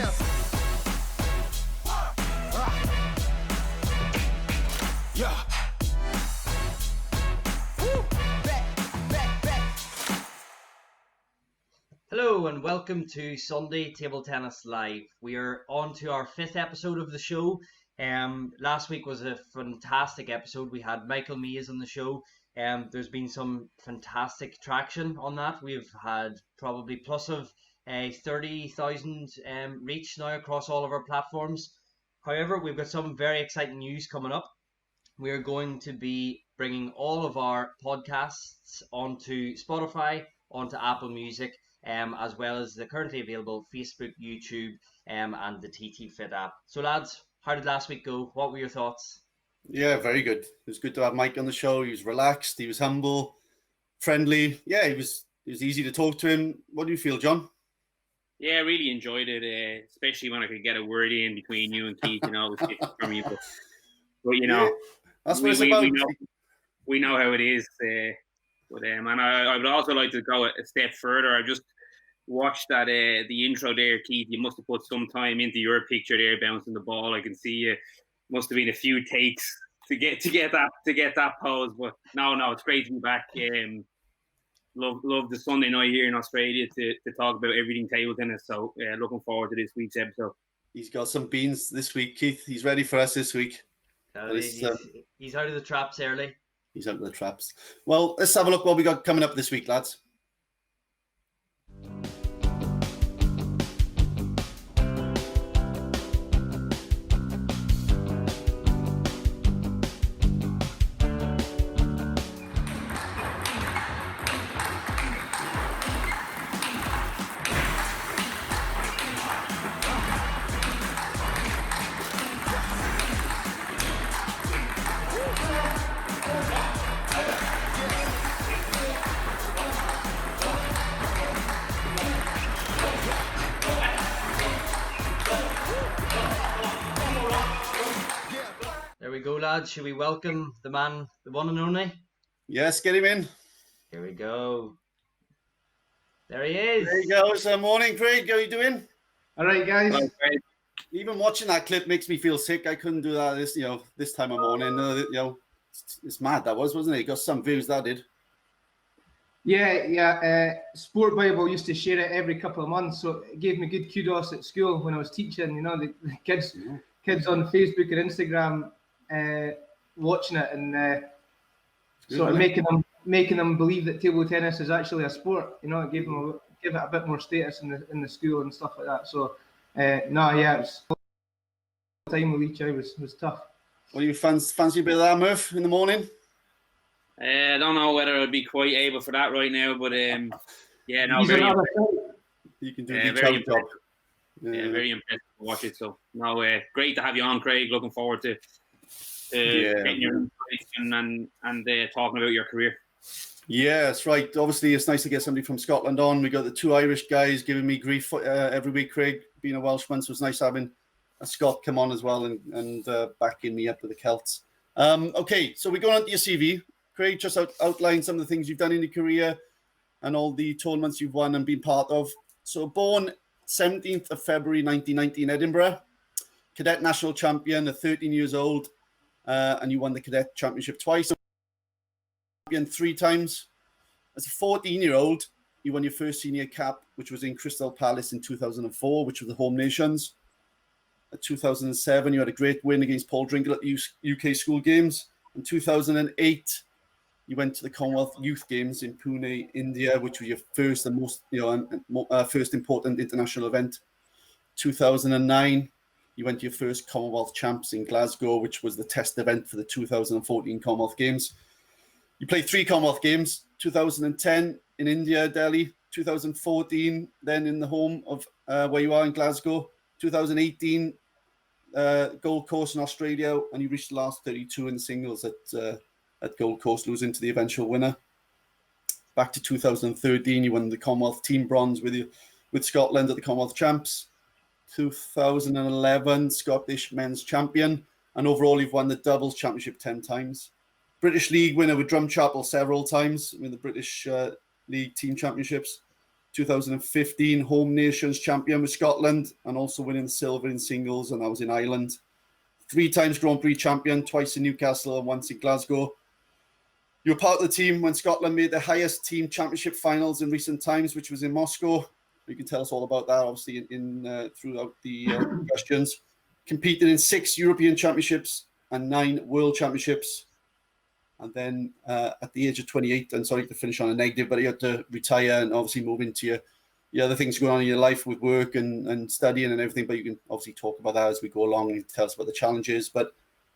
Yeah. Woo. Back. Hello and welcome to Sunday Table Tennis Live. We are on to our 5th episode of the show. Last week was a fantastic episode. We had Michael Mays on the show. There's been some fantastic traction on that. We've had probably plus of 30,000 reach now across all of our platforms. However, we've got some very exciting news coming up. We are going to be bringing all of our podcasts onto Spotify, onto Apple Music, as well as the currently available Facebook, YouTube, and the TT Fit app. So lads, how did last week go? What were your thoughts? Yeah, very good. It was good to have Mike on the show. He was relaxed, he was humble, friendly. Yeah, it was easy to talk to him. What do you feel, John? Yeah, I really enjoyed it, especially when I could get a word in between you and Keith. It was different from you, but you know, that's what it's about. We know how it is. And I would also like to go a step further. I just watched that the intro there, Keith. You must have put some time into your picture there, bouncing the ball. I can see you must have been a few takes to get that pose. But no, it's great to be back. Love the Sunday night here in Australia to talk about everything table tennis. So looking forward to this week's episode. He's got some beans this week, Keith. He's ready for us this week. He's out of the traps early. He's out of the traps. Well, let's have a look what we got coming up this week, lads. There we go, lads. Should we welcome the man, the one and only? Yes, get him in. Here we go. There he is. There you go. Morning, Craig. How are you doing? All right, guys. Hello, Craig. Even watching that clip makes me feel sick. I couldn't do that this time of morning. It's mad. That wasn't it? It got some views, that did. Yeah. Sport Bible used to share it every couple of months, so it gave me good kudos at school when I was teaching. You know, the kids on Facebook and Instagram watching it and sort of making them believe that table tennis is actually a sport. You know, it gave it a bit more status in the school and stuff like that. So it was time with each eye was tough. What do you fancy a bit of that, Murph, in the morning? I don't know whether I'd be quite able for that right now, but very you can do a good job. Very impressive to watch it. So great to have you on, Craig. Looking forward to getting your information and talking about your career. Yeah, that's right. Obviously, it's nice to get somebody from Scotland on. We got the two Irish guys giving me grief every week, Craig. Being a Welshman, so it's nice having a Scot come on as well and backing me up with the Celts. Okay, so we're going on to your CV. Craig, just outline some of the things you've done in your career and all the tournaments you've won and been part of. So born 17th of February 1990 in Edinburgh, cadet national champion at 13 years old, and you won the cadet championship twice, champion 3 times. As a 14-year-old, you won your first senior cap, which was in Crystal Palace in 2004, which was the home nations. At 2007, you had a great win against Paul Drinkle at the UK School Games. In 2008, you went to the Commonwealth Youth Games in Pune, India, which was your first and most, first important international event. 2009, you went to your first Commonwealth Champs in Glasgow, which was the test event for the 2014 Commonwealth Games. You played 3 Commonwealth Games, 2010 in India, Delhi, 2014, then in the home of where you are in Glasgow, 2018, Gold Coast in Australia, and you reached the last 32 in singles at Gold Coast, losing to the eventual winner. Back to 2013, you won the Commonwealth Team Bronze with Scotland at the Commonwealth Champs. 2011, Scottish Men's Champion, and overall you've won the Doubles Championship 10 times. British League winner with Drumchapel several times, with the British League Team Championships. 2015 Home Nations champion with Scotland, and also winning silver in singles, and that was in Ireland. 3 times Grand Prix champion, twice in Newcastle and once in Glasgow. You were part of the team when Scotland made the highest team championship finals in recent times, which was in Moscow. You can tell us all about that, obviously, throughout the questions. Competed in 6 European championships and 9 world championships. And then at the age of 28, and sorry to finish on a negative, but you had to retire and obviously move into your other things going on in your life with work and studying and everything. But you can obviously talk about that as we go along and tell us about the challenges. But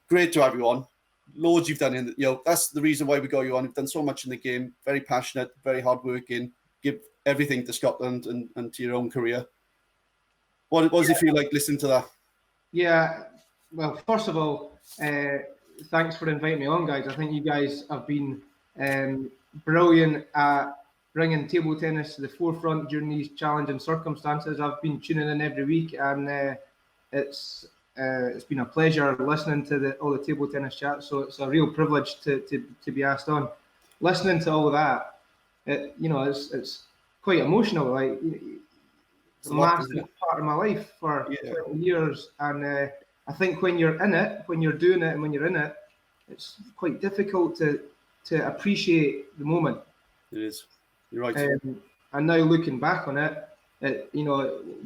great to have you on. Loads you've done that's the reason why we got you on. You've done so much in the game, very passionate, very hardworking, give everything to Scotland and to your own career. What does it feel like listening to that? Yeah, well, first of all, thanks for inviting me on, guys. I think you guys have been brilliant at bringing table tennis to the forefront during these challenging circumstances. I've been tuning in every week, and it's been a pleasure listening to all the table tennis chats. So it's a real privilege to be asked on. Listening to all that, it's quite emotional. Like, it's a massive part of my life for 20 years, and I think when you're in it, when you're doing it, and when you're in it, it's quite difficult to appreciate the moment. It is. You're right. And now looking back on it,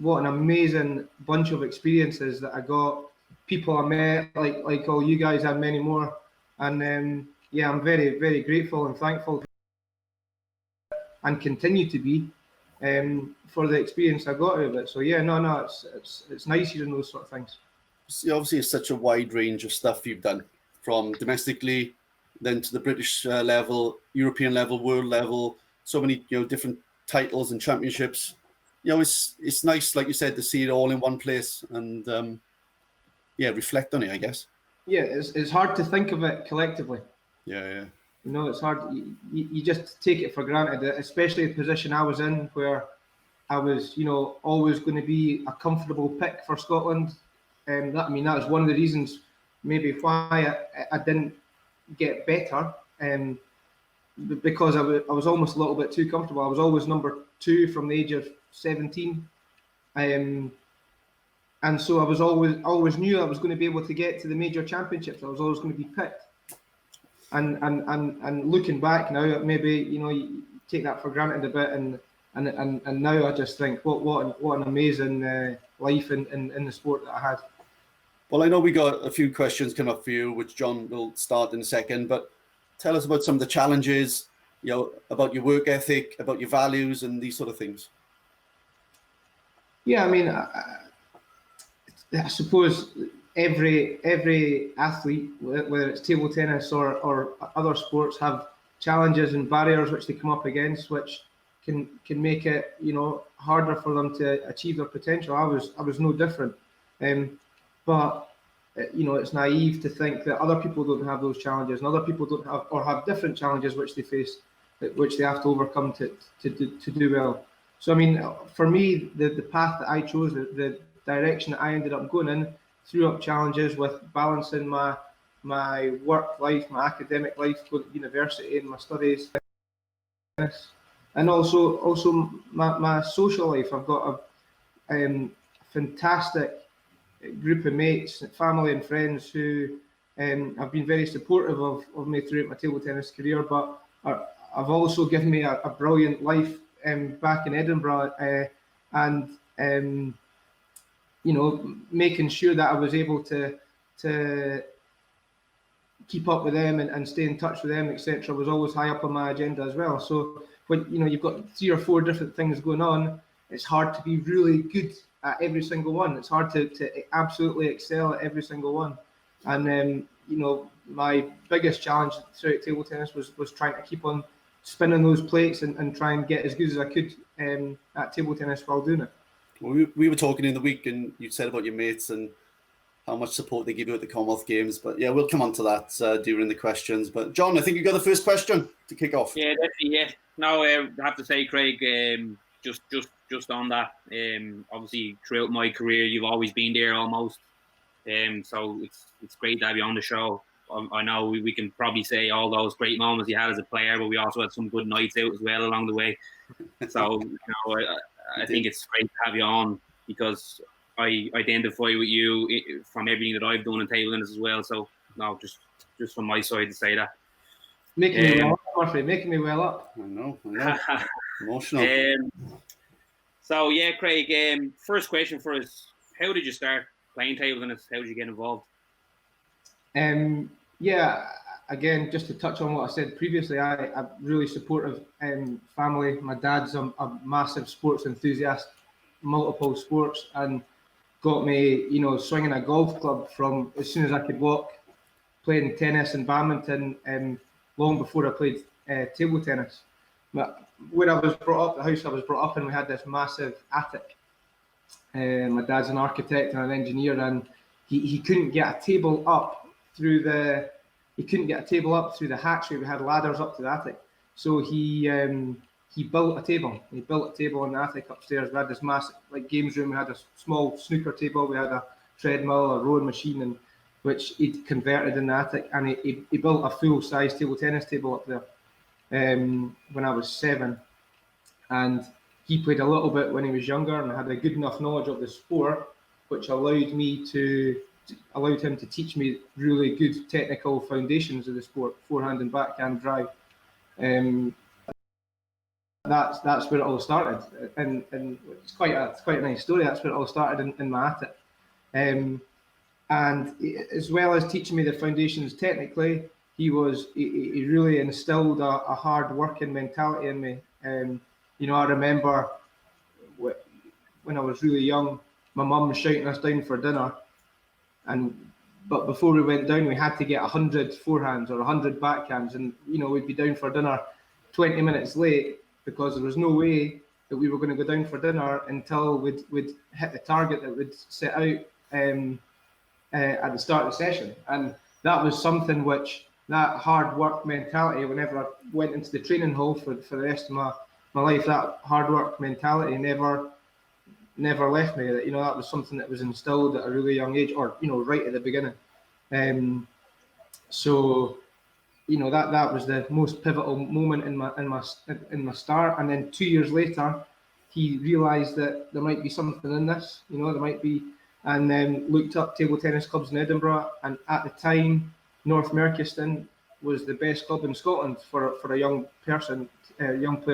what an amazing bunch of experiences that I got. People I met, like all you guys, and many more. And I'm very, very grateful and thankful, and continue to be, for the experience I got out of it. So it's nice hearing those sort of things. Obviously, it's such a wide range of stuff you've done, from domestically, then to the British level, European level, world level. So many different titles and championships. It's nice, like you said, to see it all in one place and reflect on it, I guess. Yeah, it's hard to think of it collectively. Yeah. It's hard. You just take it for granted, especially the position I was in, where I was, always going to be a comfortable pick for Scotland. That was one of the reasons maybe why I didn't get better, because I was almost a little bit too comfortable. I was always number 2 from the age of 17, and so I was always knew I was going to be able to get to the major championships. I was always going to be picked. And looking back now, maybe you take that for granted a bit, and now I just think what an amazing life in the sport that I had. Well, I know we got a few questions coming up for you, which John will start in a second, but tell us about some of the challenges, about your work ethic, about your values, and these sort of things. Yeah, I suppose every athlete, whether it's table tennis or other sports, have challenges and barriers which they come up against, which can make it harder for them to achieve their potential. I was no different, but it's naive to think that other people don't have those challenges, and other people don't have, or have different challenges which they face, which they have to overcome to do well. So for me, the path that I chose, the direction that I ended up going in, threw up challenges with balancing my work life, my academic life, going to university, and my studies, and also my social life. I've got a fantastic group of mates, family and friends who have been very supportive of me throughout my table tennis career, but have also given me a brilliant life back in Edinburgh, and making sure that I was able to keep up with them and stay in touch with them, etc., was always high up on my agenda as well. So when you've got 3 or 4 different things going on, it's hard to be really good at every single one. It's hard to absolutely excel at every single one. And my biggest challenge throughout table tennis was trying to keep on spinning those plates and try and get as good as I could at table tennis while doing it. Well, we were talking in the week, and you said about your mates and how much support they give you at the Commonwealth Games. But yeah, we'll come on to that during the questions. But John, I think you got the first question to kick off. Yeah, definitely. Yeah. No, I have to say, Craig, just on that. Obviously, throughout my career, you've always been there almost. So it's great to have you on the show. I know we can probably say all those great moments you had as a player, but we also had some good nights out as well along the way. So I think it's great to have you on, because I identify with you from everything that I've done in table tennis as well. So no, just from my side to say that. Making me well up, Murphy. Making me well up. I know. Emotional. So yeah, Craig. First question for us: how did you start playing table tennis? How did you get involved? Yeah, again, just to touch on what I said previously, I'm really supportive family. My dad's a massive sports enthusiast, multiple sports, and got me, swinging a golf club from as soon as I could walk, playing tennis and badminton, long before I played table tennis. But where I was brought up, the house I was brought up in, we had this massive attic. My dad's an architect and an engineer, and he couldn't get a table up through the hatchway. We had ladders up to the attic, so he built a table. He built a table in the attic upstairs. We had this massive games room. We had a small snooker table. We had a treadmill, a rowing machine, and which he'd converted in the attic, and he built a full size table tennis table up there when I was 7, and he played a little bit when he was younger and had a good enough knowledge of the sport, which allowed him to teach me really good technical foundations of the sport, forehand and backhand drive. That's where it all started, and it's quite a nice story. That's where it all started in my attic, and as well as teaching me the foundations technically, he really instilled a hard working mentality in me. I remember when I was really young, my mum was shouting us down for dinner, but before we went down, we had to get 100 forehands or 100 backhands, and we'd be down for dinner 20 minutes late, because there was no way that we were going to go down for dinner until we'd hit the target that we'd set out at the start of the session. And that was something which, that hard work mentality, whenever I went into the training hall for the rest of my life, that hard work mentality never left me. That that was something that was instilled at a really young age, or right at the beginning. So that was the most pivotal moment in my start. And then 2 years later, he realised that there might be something in this. There might be, and then looked up table tennis clubs in Edinburgh. And at the time, North Merchiston was the best club in Scotland for a young player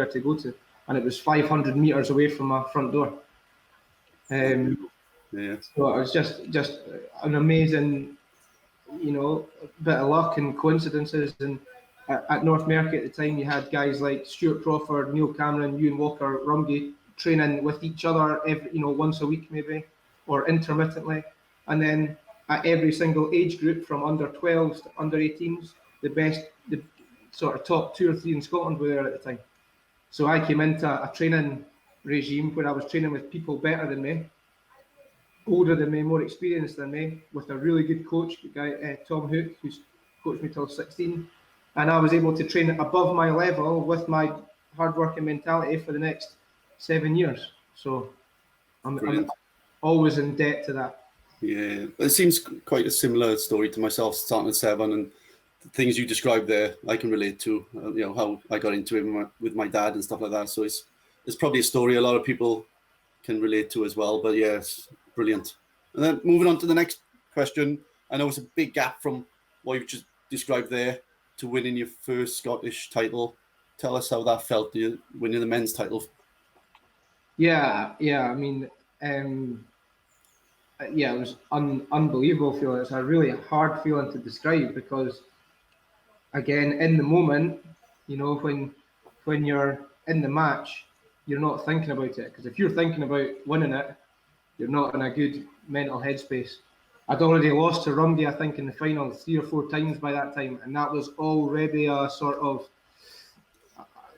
to go to, and it was 500 metres away from my front door. So it was just an amazing, bit of luck and coincidences. And at North Merky at the time, you had guys like Stuart Crawford, Neil Cameron, Ewan Walker, Rumsey training with each other once a week maybe, or intermittently. And then at every single age group, from under 12s to under 18s, the sort of top 2 or 3 in Scotland were there at the time. So I came into a training regime where I was training with people better than me, older than me, more experienced than me, with a really good coach, guy Tom Hook, who's coached me till 16, and I was able to train above my level with my hard-working mentality for the next 7 years. So I'm always in debt to that. Yeah, it seems quite a similar story to myself, starting at 7, and the things you described there, I can relate to. How I got into it with my dad and stuff like that. So it's probably a story a lot of people can relate to as well. But yeah, it's brilliant. And then moving on to the next question. I know it's a big gap from what you've just described there to winning your first Scottish title. Tell us how that felt, winning the men's title. Yeah. I mean, it was unbelievable feeling. It's a really hard feeling to describe, because, again, in the moment, when you're in the match, you're not thinking about it. Because if you're thinking about winning it, you're not in a good mental headspace. I'd already lost to Rumsey, I think, in the final 3 or 4 times by that time, and that was already a sort of,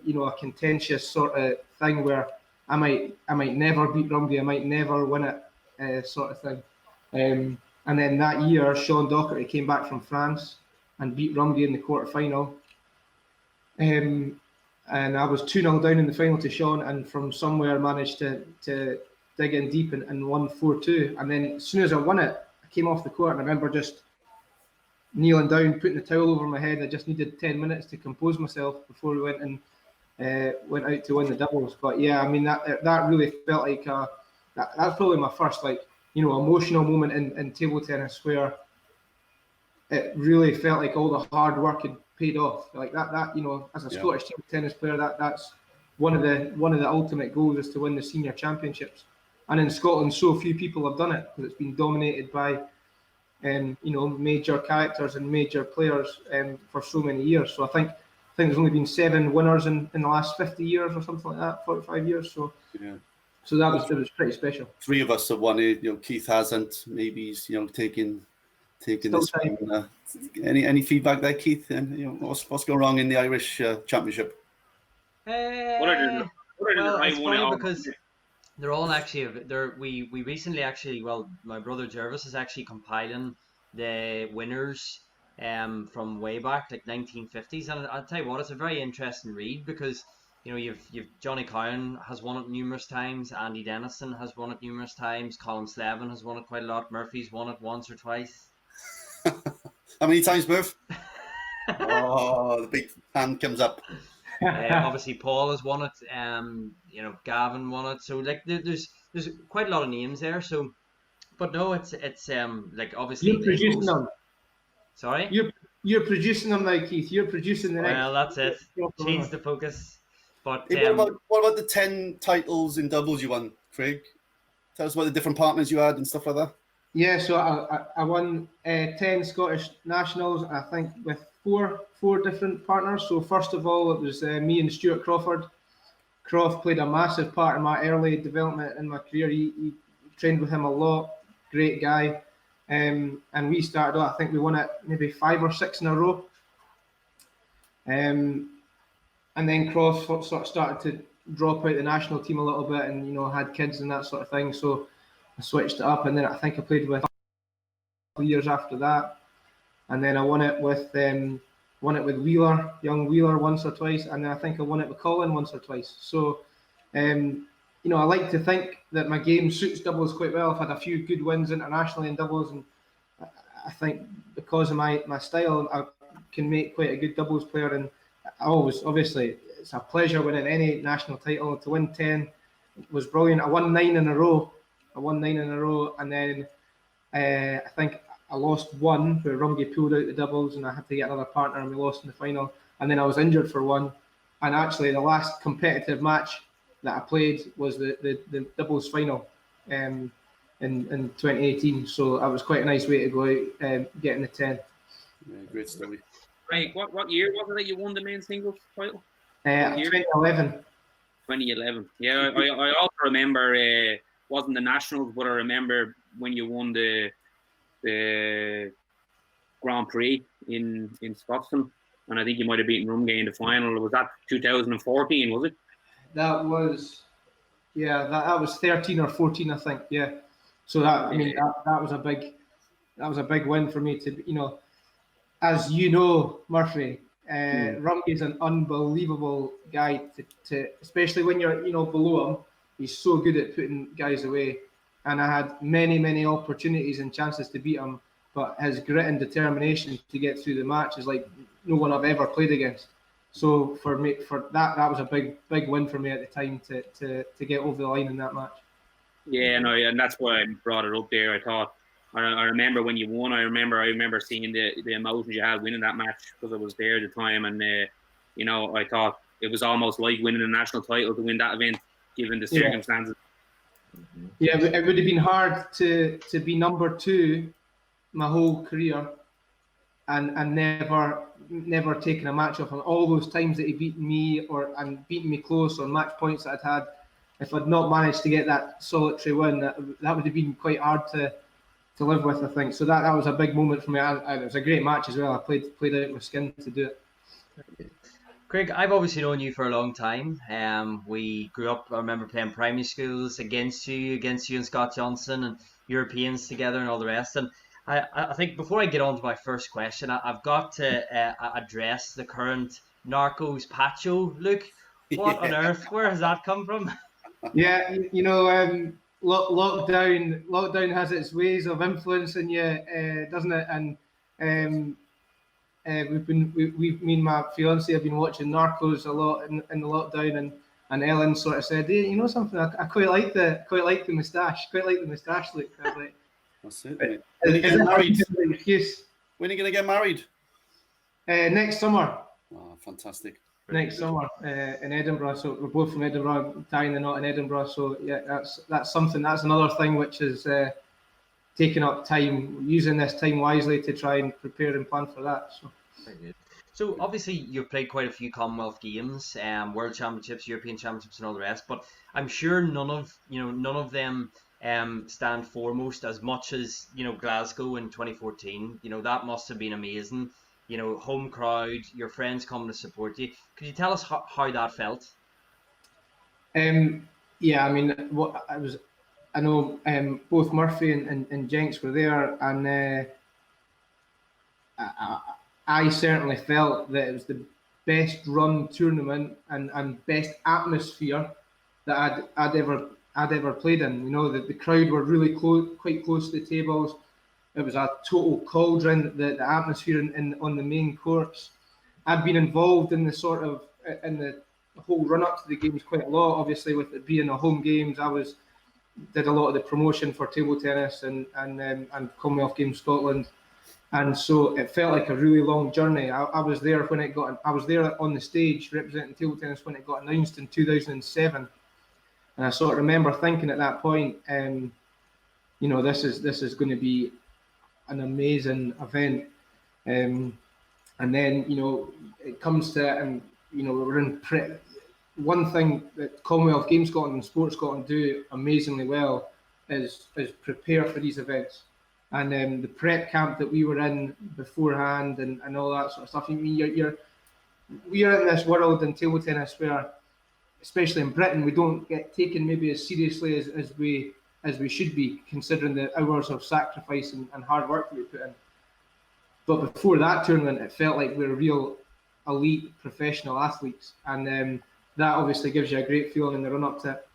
a contentious sort of thing where I might never beat Rumsey, I might never win it, sort of thing. And then that year, Sean Docherty came back from France and beat Rumsey in the quarter-final. And I was 2-0 down in the final to Sean, and from somewhere managed to dig in deep and won 4-2. And then as soon as I won it, I came off the court, and I remember just kneeling down, putting the towel over my head. I just needed 10 minutes to compose myself before we went out to win the doubles. But yeah, I mean that really felt like that's probably my first emotional moment in table tennis, where it really felt like all the hard work had paid off. Like that as a Scottish table tennis player, that's one of the ultimate goals, is to win the senior championships. And in Scotland, so few people have done it, because it's been dominated by major characters and major players for so many years. So I think there's only been 7 winners in the last 50 years or something like that, 45 years. So so it was pretty special. 3 of us have won it. Keith hasn't. Maybe he's taking this one. Any feedback there, Keith? And what's going wrong in the Irish Championship? Well, it's funny because they're all actually we recently actually, well, my brother Jervis is actually compiling the winners from way back, like 1950s, and I'll tell you what, it's a very interesting read, because you've Johnny Cowan has won it numerous times, Andy Dennison has won it numerous times, Colin Slevin has won it quite a lot, Murphy's won it once or twice. How many times, Murph? Oh, the big hand comes up. Obviously Paul has won it, Gavin won it, so like there's quite a lot of names there. So, but no, it's like obviously you're producing them. Sorry, you're producing them now, Keith. You're producing the next. Well, that's it. Change the focus. But hey, what about the 10 titles in doubles you won, Craig? Tell us about the different partners you had and stuff like that. Yeah, so I won 10 Scottish nationals, I think, with four different partners. So first of all, it was me and Stuart Crawford. Croft played a massive part in my early development in my career. He trained with him a lot. Great guy. And we started off, I think we won it maybe 5 or 6 in a row. And then Croft sort of started to drop out the national team a little bit, and had kids and that sort of thing. So I switched it up, and then I think I played with a couple of years after that. And then I won it with Wheeler, young Wheeler, once or twice, and then I think I won it with Colin once or twice. So, I like to think that my game suits doubles quite well. I've had a few good wins internationally in doubles, and I think because of my style, I can make quite a good doubles player. And obviously, it's a pleasure winning any national title. To win 10 was brilliant. I won 9 in a row. And then I think I lost 1 where Rumgie pulled out the doubles, and I had to get another partner, and we lost in the final. And then I was injured for 1. And actually, the last competitive match that I played was the doubles final in 2018. So that was quite a nice way to go out, getting the 10. Yeah, great story. Right, what year was it that you won the men's singles title? 2011. 2011. Yeah, I also remember. Wasn't the nationals, but I remember when you won the Grand Prix in Scotland, and I think you might have beaten Rumgay in the final. Was that 2014? Was it? That was, that was 13 or 14, I think. Yeah. So that was a big win for me to, as Murphy. Rumgay's an unbelievable guy to especially when you're below him. He's so good at putting guys away, and I had many opportunities and chances to beat him, but his grit and determination to get through the match is like no one I've ever played against. So for me, that was a big win for me at the time to get over the line in that match. Yeah, no, and that's why I brought it up there. I remember when you won. I remember seeing the emotions you had winning that match, because I was there at the time, and I thought it was almost like winning a national title to win that event, given the circumstances. Yeah, it would have been hard to be number 2 my whole career and never taking a match off. And all those times that he beat me and beating me close on match points that I'd had, if I'd not managed to get that solitary win, that would have been quite hard to live with, I think. So that was a big moment for me. It was a great match as well. I played out my skin to do it. Craig, I've obviously known you for a long time. We grew up, I remember playing primary schools against you and Scott Johnson, and Europeans together and all the rest. And I think before I get on to my first question, I've got to address the current Narcos Pacho look. What on earth? Where has that come from? Yeah, lockdown has its ways of influencing you, doesn't it? And me and my fiance have been watching Narcos a lot in the lockdown, and Ellen sort of said, "Hey, you know something? I quite like the moustache, quite like the moustache look." I was like, That's it, mate. "Is When are you getting married? an excuse?" When are you going to get married? Next summer. Oh, fantastic. Next summer in Edinburgh. So we're both from Edinburgh, tying the knot in Edinburgh. So yeah, that's something. That's another thing which is taking up time, using this time wisely to try and prepare and plan for that. So. Very good. So obviously you've played quite a few Commonwealth Games, World Championships, European Championships, and all the rest. But I'm sure none of them stand foremost as much as Glasgow in 2014. That must have been amazing. Home crowd, your friends coming to support you. Could you tell us how that felt? Yeah, I mean, I know both Murphy and Jenks were there, and I certainly felt that it was the best run tournament and best atmosphere that I'd ever played in. The crowd were really quite close to the tables. It was a total cauldron, the atmosphere on the main courts. I'd been involved in the whole run up to the games quite a lot. Obviously, with it being a home games, did a lot of the promotion for table tennis and Commonwealth Games Scotland, and so it felt like a really long journey. I was there when I was there on the stage representing table tennis when it got announced in 2007, and I sort of remember thinking at that point, this is going to be an amazing event, and then it comes to it, and we're in one thing that Commonwealth Games Scotland and Sports Scotland do amazingly well is prepare for these events, and the prep camp that we were in beforehand and all that sort of stuff. I mean, we are in this world in table tennis where, especially in Britain, we don't get taken maybe as seriously as we should be, considering the hours of sacrifice and hard work that we put in. But before that tournament, it felt like we were real elite professional athletes, and that obviously gives you a great feeling in the run-up to it.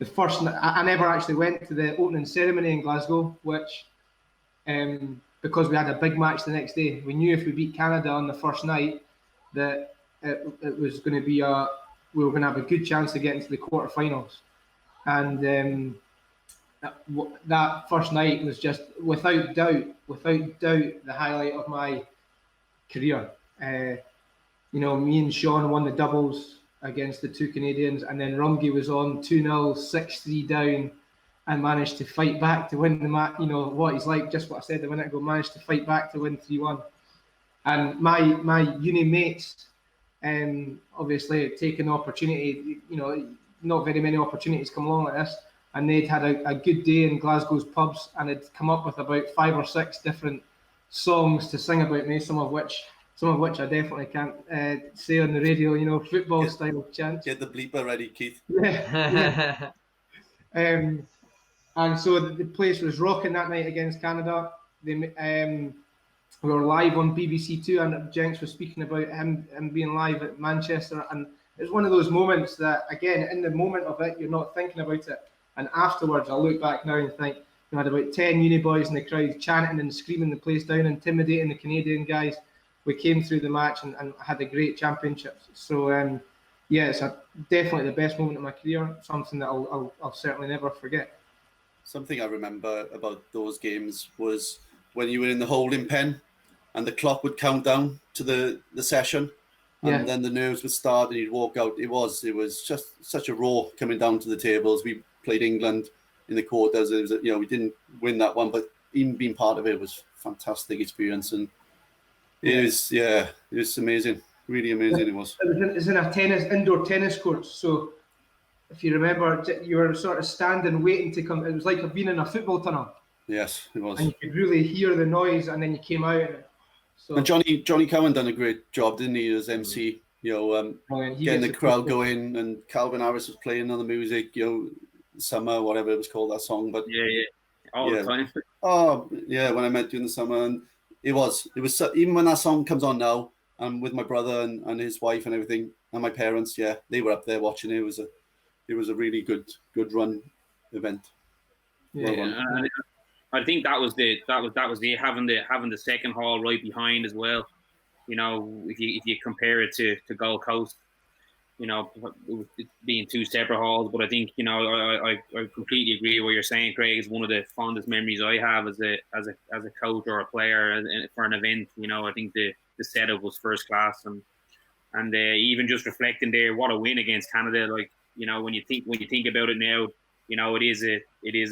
The first, I never actually went to the opening ceremony in Glasgow, which, because we had a big match the next day, we knew if we beat Canada on the first night, that it was going to be we were going to have a good chance of getting to the quarterfinals. And that first night was just without doubt the highlight of my career. Me and Sean won the doubles against the two Canadians, and then Rumgie was on 2-0, 6-3 down, and managed to fight back to win the match. What he's like, just what I said a minute ago, managed to fight back to win 3-1. And my uni mates, obviously taken the opportunity. Not very many opportunities come along like this, and they'd had a good day in Glasgow's pubs, and had come up with about 5 or 6 different songs to sing about me, some of which I definitely can't say on the radio, football style chants. Get the bleeper ready, Keith. Yeah. And so the place was rocking that night against Canada. We were live on BBC Two, and Jenks was speaking about him being live at Manchester, and it was one of those moments that, again, in the moment of it, you're not thinking about it, and afterwards I look back now and think, we had about 10 uni boys in the crowd chanting and screaming the place down, intimidating the Canadian guys. We came through the match and had a great championship. So it's definitely the best moment of my career, something that I'll certainly never forget. Something I remember about those games was when you were in the holding pen and the clock would count down to the session, and then the nerves would start and you'd walk out. It was just such a roar coming down to the tables. We played England in the quarters. It was, we didn't win that one, but even being part of it was a fantastic experience, and it was amazing, really amazing. It was. It was in a indoor tennis court, so if you remember, you were sort of standing waiting to come. It was like being in a football tunnel. Yes, it was. And you could really hear the noise, and then you came out. And Johnny Cowan done a great job, didn't he, as MC? Getting the crowd going, and Calvin Harris was playing on the music. Summer, whatever it was called, that song. But all the time. Oh yeah, when I met you in the summer, and it was even when that song comes on now, I'm with my brother and his wife and everything, and my parents. Yeah, they were up there watching it. It was a really good run event. I think that was it, having the second hall right behind as well. if you compare it to Gold Coast, it being two separate halls. But I think I completely agree with what you're saying, Craig. It's one of the fondest memories I have as a coach or a player for an event. I think the setup was first class, and even just reflecting there, what a win against Canada. Like when you think about it now, it is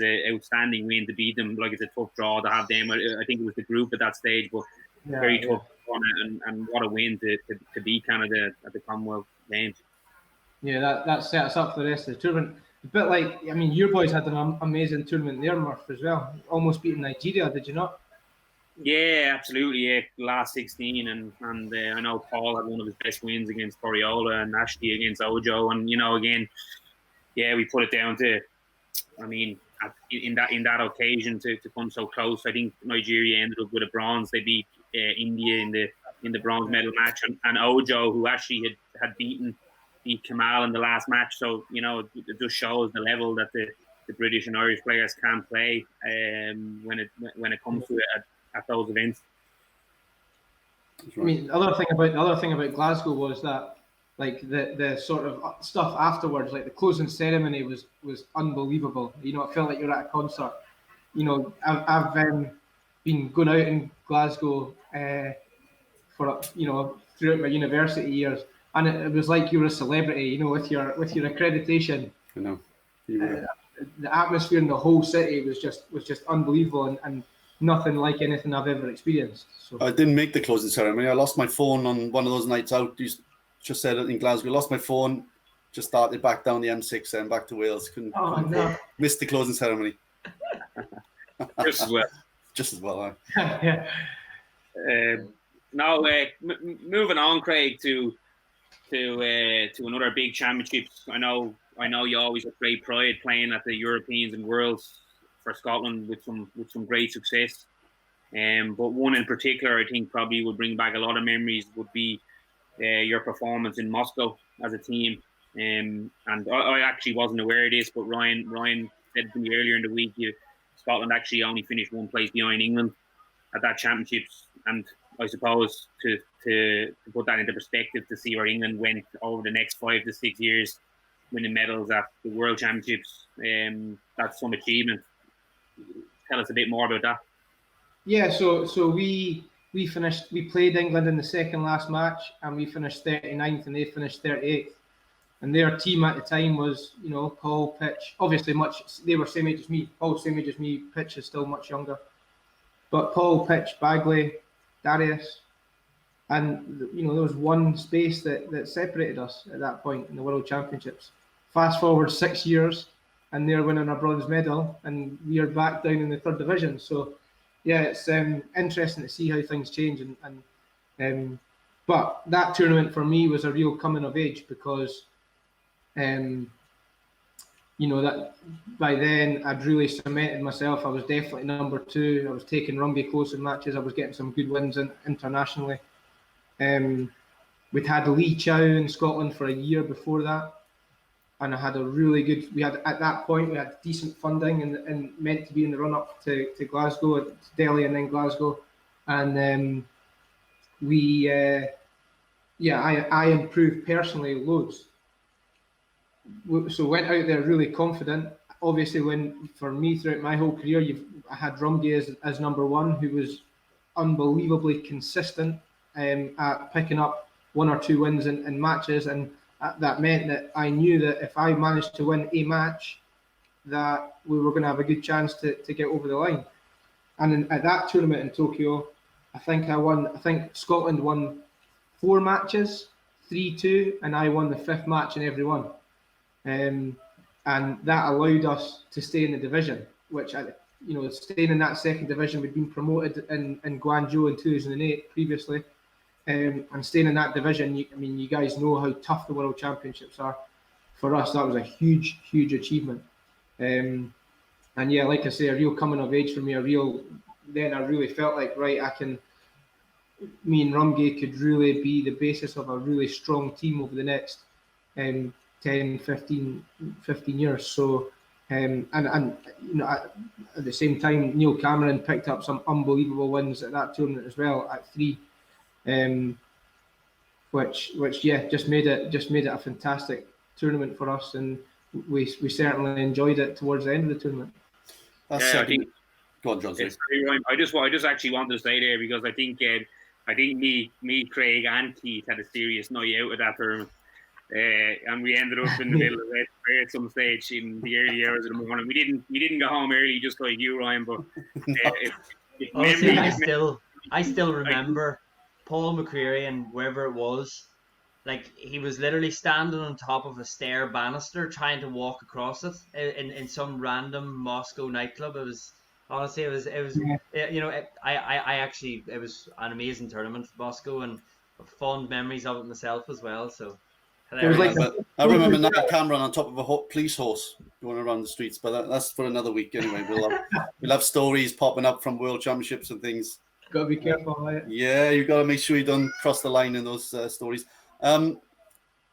a outstanding win to beat them. Like it's a tough draw to have them. I think it was the group at that stage, but very tough. And what a win to beat Canada at the Commonwealth Games. Yeah, that set us up for the rest of the tournament. A bit like, your boys had an amazing tournament there, Murph, as well. Almost beating Nigeria, did you not? Yeah, absolutely. Yeah, last 16, and I know Paul had one of his best wins against Coriola, and Ashley against Ojo, and again, yeah, we put it down to, in that occasion to come so close. I think Nigeria ended up with a bronze. They beat India in the bronze medal match, and Ojo, who actually had beat Kamal in the last match. So it just shows the level that the British and Irish players can play when it comes to it at those events. The other thing about Glasgow was that, like, the sort of stuff afterwards, like the closing ceremony was unbelievable. It felt like you're at a concert. I've been going out in Glasgow for throughout my university years, and it was like you were a celebrity. With your accreditation. I know. The atmosphere in the whole city was just unbelievable, and nothing like anything I've ever experienced. So I didn't make the closing ceremony. I lost my phone on one of those nights out. You just said it in Glasgow. Lost my phone. Just started back down the M6 and back to Wales. Couldn't missed the closing ceremony. Just as well. Just as well. Yeah. Now, moving on, Craig, to another big championships. I know you always have great pride playing at the Europeans and Worlds for Scotland with some great success. But one in particular, I think probably would bring back a lot of memories would be your performance in Moscow as a team. And I actually wasn't aware of this, but Ryan said to me earlier in the week, Scotland actually only finished one place behind England at that championships. And I suppose to put that into perspective, to see where England went over the next 5 to 6 years, winning medals at the World Championships, that's some achievement. Tell us a bit more about that. Yeah, so we finished. We played England in the second last match, and we finished 39th, and they finished 38th. And their team at the time was, Paul, Pitch. Obviously, they were same age as me. Paul same age as me. Pitch is still much younger. But Paul, Pitch, Bagley, Darius, and there was one space that separated us at that point in the World Championships. Fast forward 6 years, and they're winning a bronze medal, and we are back down in the third division. So, yeah, it's interesting to see how things change. But that tournament for me was a real coming of age because, that by then I'd really cemented myself. I was definitely number 2. I was taking rugby close in matches. I was getting some good wins internationally. We'd had Lee Chow in Scotland for a year before that. And I had at that point, we had decent funding and meant to be in the run-up to Glasgow, Delhi and then Glasgow. And I improved personally loads. So went out there really confident. Obviously, for me throughout my whole career, I had Rumgay as number 1, who was unbelievably consistent at picking up 1 or 2 wins in matches, and that meant that I knew that if I managed to win a match, that we were going to have a good chance to get over the line. And at that tournament in Tokyo, I think Scotland won 4 matches, 3-2, and I won the 5th match in every one. And that allowed us to stay in the division, which, staying in that second division, we'd been promoted in Guangzhou in 2008 previously. And staying in that division, you guys know how tough the World Championships are. For us, that was a huge, huge achievement. And yeah, like I say, a real coming of age for me. Then I really felt like, right, me and Rumgay could really be the basis of a really strong team over the next 10, 15 years. So, at the same time, Neil Cameron picked up some unbelievable wins at that tournament as well at 3. which yeah, just made it a fantastic tournament for us, and we certainly enjoyed it towards the end of the tournament. That's I second. think Go on, John. Sorry. it's very right. I just actually wanted to say there because I think me, Craig, and Keith had a serious night out at that tournament. And we ended up in the middle of it at some stage in the early hours of the morning. We didn't go home early, just like you, Ryan. But Honestly, I still remember Paul McCreary and wherever it was. Like, he was literally standing on top of a stair banister trying to walk across it in some random Moscow nightclub. It was honestly, it was you know, it was an amazing tournament for Moscow, and fond memories of it myself as well. So It was hilarious. like I remember Niall Cameron on top of a police horse going around the streets, but that's for another week anyway. We'll have stories popping up from World Championships and things. got to be careful, right? Yeah, you've got to make sure you don't cross the line in those stories.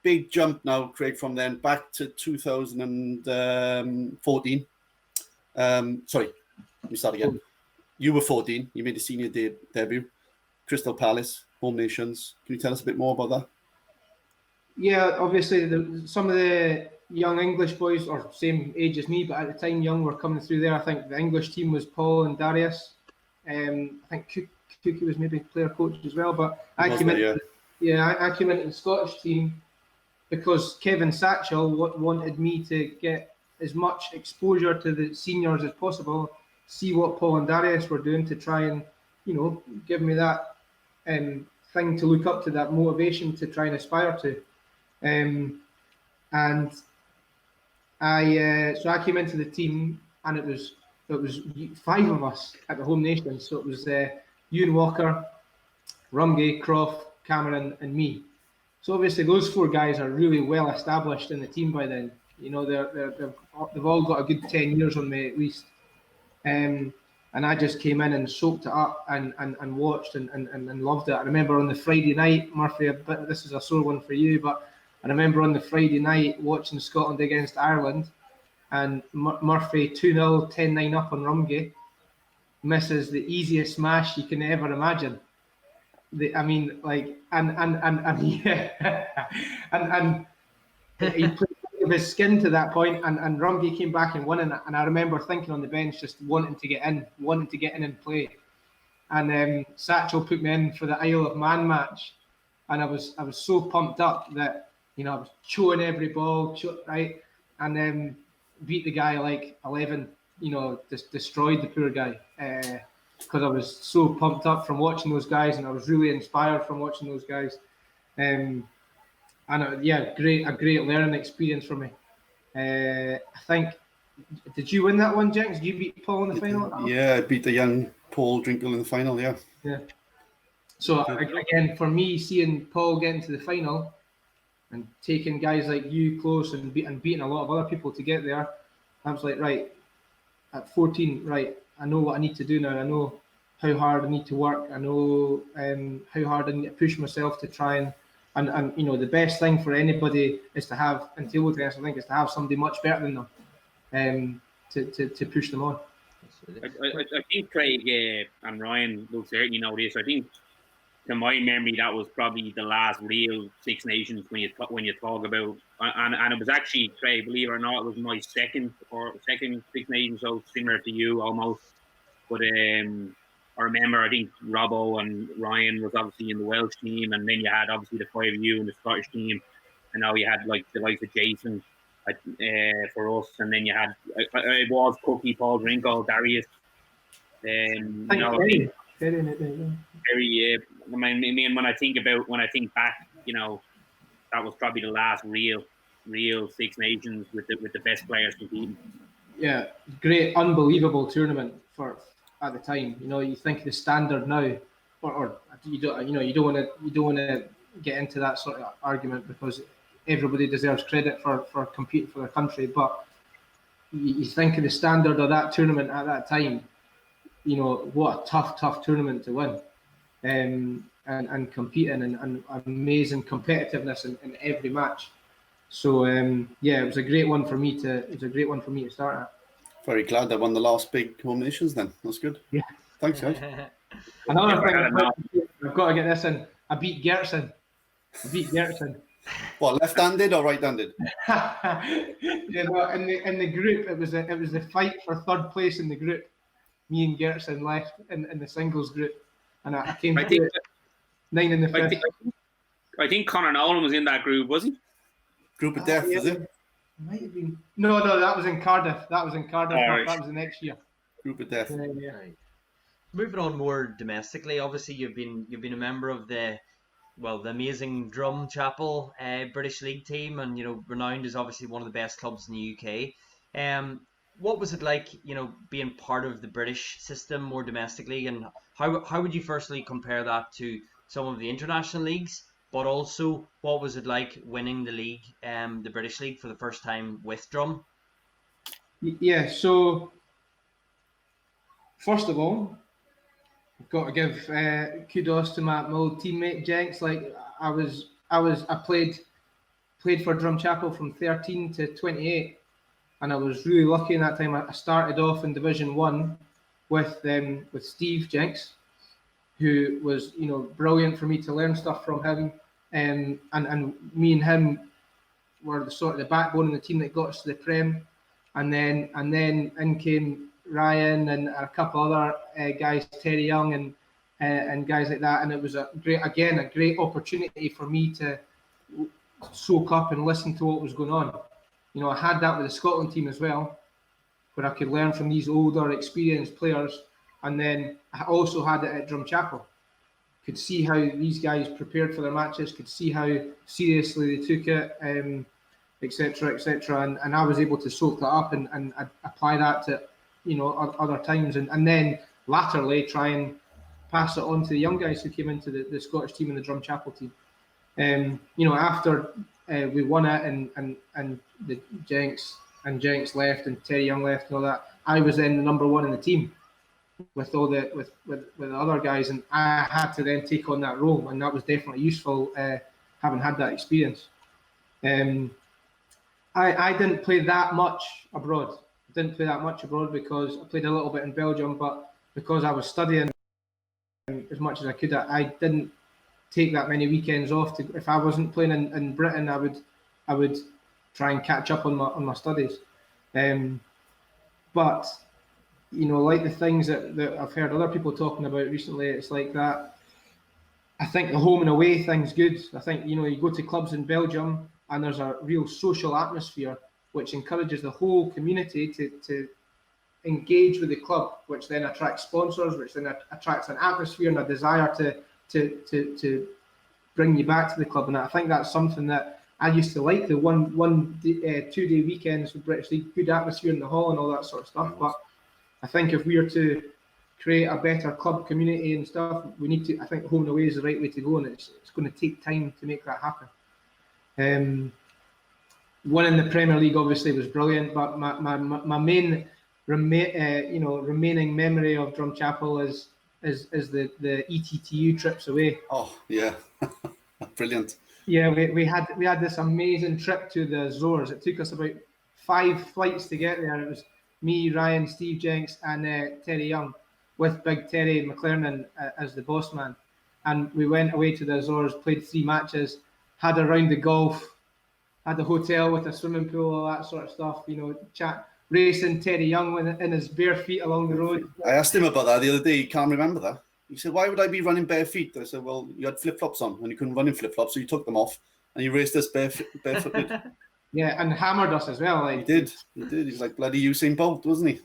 Big jump now, Craig, from then back to 2014. Sorry, let me start again. You were 14. You made a senior debut. Crystal Palace, Home Nations. Can you tell us a bit more about that? Yeah, obviously some of the young English boys, or same age as me, but at the time young, were coming through there. I think the English team was Paul and Darius. I think Cookie was maybe player coach as well. But I came into the Scottish team because Kevin Satchell wanted me to get as much exposure to the seniors as possible, see what Paul and Darius were doing to try and, you know, give me that thing to look up to, that motivation to try and aspire to. And I came into the team, and it was 5 of us at the Home Nations. So it was Ewan Walker, Rumgay, Croft, Cameron, and me. So obviously those 4 guys are really well established in the team by then. You know, they've all got a good 10 years on me at least. And I just came in and soaked it up and watched and loved it. I remember on the Friday night, Murphy, this is a sore one for you, but I remember on the Friday night watching Scotland against Ireland, and Murphy 2-0, 10-9 up on Rumgay, misses the easiest smash you can ever imagine. And he played with his skin to that point, and Rumgay came back and won it. And I remember thinking on the bench, just wanting to get in and play. And Satchel put me in for the Isle of Man match, and I was so pumped up that, you know, I was chewing every ball, right, and then beat the guy like 11. You know, destroyed the poor guy because I was so pumped up from watching those guys, and I was really inspired from watching those guys. A great learning experience for me. I think, did you win that one, Jenks? Did you beat Paul in the final? Yeah, I beat the young Paul Drinkle in the final. Yeah. So again, for me, seeing Paul get into the final and taking guys like you close and beating a lot of other people to get there, I was like, right, at 14, right, I know what I need to do now. I know how hard I need to work. I know how hard I need to push myself to try and you know, the best thing for anybody is to have, in table tennis, I think, is to have somebody much better than them to push them on. I think Craig and Ryan will certainly know this. I think, to my memory, that was probably the last real Six Nations when you talk about, and it was actually, Craig, believe it or not, it was my second Six Nations, so similar to you almost. But I remember, I think Robbo and Ryan was obviously in the Welsh team, and then you had obviously the 5 of you in the Scottish team, and now you had like the likes of Jason for us, and then you had it was Cookie, Paul Drinkle, Darius. Very. I mean, when I think back, you know, that was probably the last real Six Nations with the best players competing. Yeah, great, unbelievable tournament for at the time. You know, you think of the standard now, or you don't want to get into that sort of argument because everybody deserves credit for competing for their country. But you think of the standard of that tournament at that time. You know, what a tough tournament to win, and competing and amazing competitiveness in every match. So it was a great one for me to start at. Very glad I won the last big Home Nations then. That's good. Yeah. Thanks, guys. Another thing, I've got to get this in. I beat Gertson. beat Gertson. What, left-handed or right-handed? You know, in the group, it was the fight for third place in the group. Me and Gertson left in the singles group, and I came I through think it 9 in the I fifth. think Conor Nolan was in that group, was he? Group of death, is it? Might have been. No, that was in Cardiff. That was Right. That was the next year. Group of death. Yeah. Right. Moving on more domestically, obviously you've been a member of the amazing Drum Chapel British League team, and renowned as obviously one of the best clubs in the UK. What was it like, being part of the British system more domestically, and how would you firstly compare that to some of the international leagues? But also, what was it like winning the league, the British League, for the first time with Drum? Yeah. So first of all, I've got to give kudos to my old teammate Jenks. Like I played for Drum Chapel from 13 to 28, and I was really lucky in that time. I started off in Division 1 with Steve Jenks, who was brilliant for me to learn stuff from him, and me and him were the sort of the backbone of the team that got us to the Prem, and then in came Ryan and a couple other guys, Terry Young and guys like that, and it was a great opportunity for me to soak up and listen to what was going on. I had that with the Scotland team as well, where I could learn from these older, experienced players, and then I also had it at Drum Chapel. Could see how these guys prepared for their matches, could see how seriously they took it, etc., etc., and I was able to soak that up and apply that to other times, and then latterly try and pass it on to the young guys who came into the Scottish team and the Drum Chapel team. After we won it and the Jenks left and Terry Young left and all that, I was then the number one in the team with all the with other guys, and I had to then take on that role, and that was definitely useful, having had that experience. I didn't play that much abroad. Because I played a little bit in Belgium, but because I was studying as much as I could, I didn't take that many weekends off. If I wasn't playing in Britain, I would try and catch up on my studies. But like the things that I've heard other people talking about recently, it's like that. I think the home and away thing's good. I think you go to clubs in Belgium and there's a real social atmosphere which encourages the whole community to engage with the club, which then attracts sponsors, which then attracts an atmosphere and a desire to bring you back to the club. And I think that's something that I used to like, the 2-day weekends with British League, good atmosphere in the hall and all that sort of stuff. But I think if we are to create a better club community and stuff, we need to, I think home and away is the right way to go, and it's going to take time to make that happen. Winning the Premier League obviously was brilliant, but my main remaining memory of Drum Chapel is the ETTU trips away. Oh yeah, brilliant. Yeah, we had this amazing trip to the Azores. It took us about 5 flights to get there. It was me, Ryan, Steve Jenks, and Terry Young, with Big Terry McLernan as the boss man. And we went away to the Azores, played 3 matches, had a round of golf, had a hotel with a swimming pool, all that sort of stuff. Chat, racing Terry Young in his bare feet along the road. I asked him about that the other day. He can't remember that. He said, "Why would I be running bare feet?" I said, "Well, you had flip-flops on and you couldn't run in flip-flops, so you took them off and you raced us barefooted." Yeah, and hammered us as well. He did. He was like bloody Usain Bolt, wasn't he?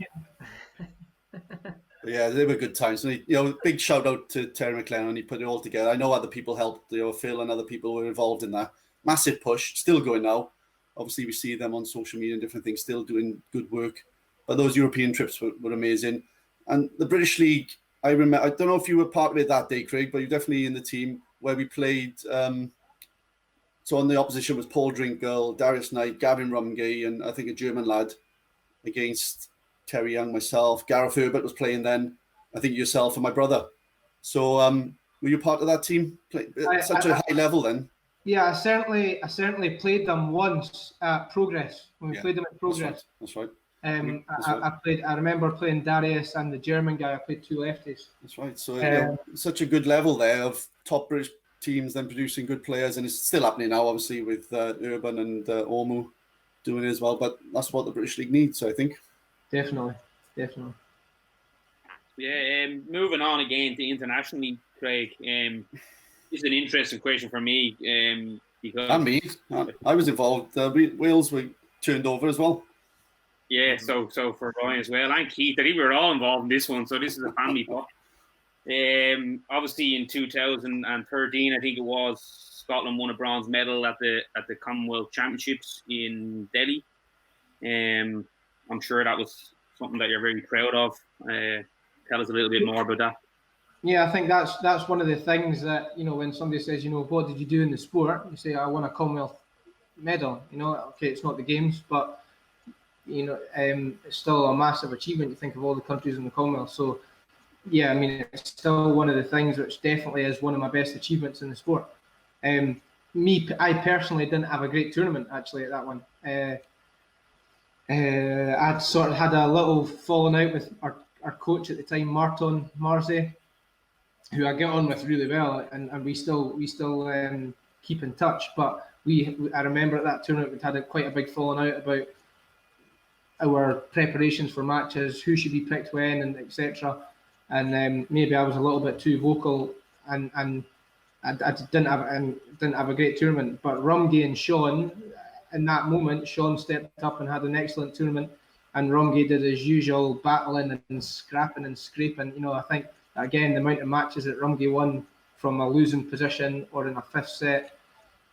Yeah, they were good times. And big shout out to Terry McLennan. He put it all together. I know other people helped. Phil and other people were involved in that. Massive push, still going now. Obviously, we see them on social media and different things, still doing good work. But those European trips were amazing. And the British League, I remember. I don't know if you were part of it that day, Craig, but you're definitely in the team where we played. So on the opposition was Paul Drinkell, Darius Knight, Gavin Rumgay, and I think a German lad against Terry Young, myself. Gareth Herbert was playing then. I think yourself and my brother. So were you part of that team? Such a high level then. Yeah, I certainly played them once at Progress, when we played them at Progress. That's right. I remember playing Darius and the German guy. I played 2 lefties. That's right. So such a good level there of top British teams then producing good players, and it's still happening now, obviously, with Urban and Omu doing it as well. But that's what the British League needs, I think. Definitely. Yeah, moving on again to internationally, Craig. It's an interesting question for me because And me, I was involved. Wales were turned over as well. Yeah, so for Ryan as well, and Keith, I think we were all involved in this one. So this is a family pot. Obviously in 2013, I think it was, Scotland won a bronze medal at the Commonwealth Championships in Delhi. I'm sure that was something that you're very proud of. Tell us a little bit more about that. Yeah, I think that's one of the things that, when somebody says, what did you do in the sport? You say, I won a Commonwealth medal. Okay, it's not the games, but it's still a massive achievement. You think of all the countries in the Commonwealth. So, yeah, I mean, it's still one of the things which definitely is one of my best achievements in the sport. I personally didn't have a great tournament, actually, at that one. I'd sort of had a little falling out with our coach at the time, Martin Marze, who I get on with really well, and we still keep in touch. But I remember at that tournament we'd had quite a big falling out about our preparations for matches, who should be picked when, and etc. And maybe I was a little bit too vocal, and I didn't have a great tournament. But Rumgay and Sean, in that moment, Sean stepped up and had an excellent tournament, and Rumgay did his usual battling and scrapping and scraping. I think again the amount of matches that Rumgay won from a losing position or in a fifth set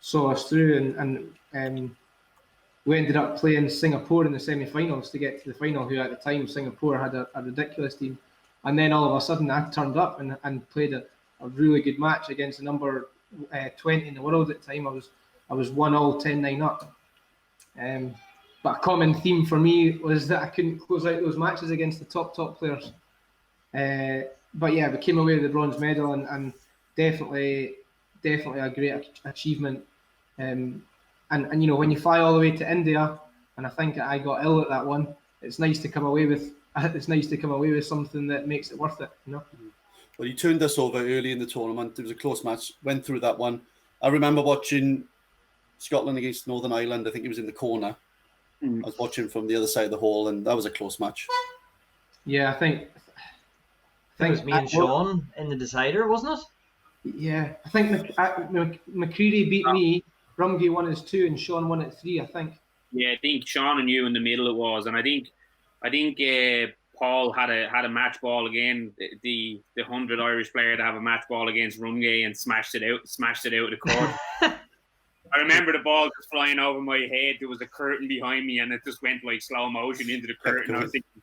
saw us through, and we ended up playing Singapore in the semi-finals to get to the final, who at the time Singapore had a ridiculous team. And then all of a sudden I turned up and played a really good match against the number 20 in the world at the time. I was 1-all, 10-9 up. But a common theme for me was that I couldn't close out those matches against the top players. But yeah, we came away with the bronze medal, and definitely a great achievement. And when you fly all the way to India, and I think I got ill at that one, it's nice to come away with something that makes it worth it. Well, you turned us over early in the tournament. It was a close match. Went through that one. I remember watching Scotland against Northern Ireland. I think it was in the corner. I was watching from the other side of the hall, and that was a close match. Yeah, I think it was me and Sean in the decider, wasn't it? Yeah, I think McCreary beat me. Rumgay won his 2 and Sean won at 3, I think. Yeah, I think Sean and you in the middle it was, and I think Paul had a match ball again. The 100 Irish player to have a match ball against Rumgay and smashed it out of the court. I remember the ball just flying over my head. There was a curtain behind me, and it just went like slow motion into the curtain. I was thinking,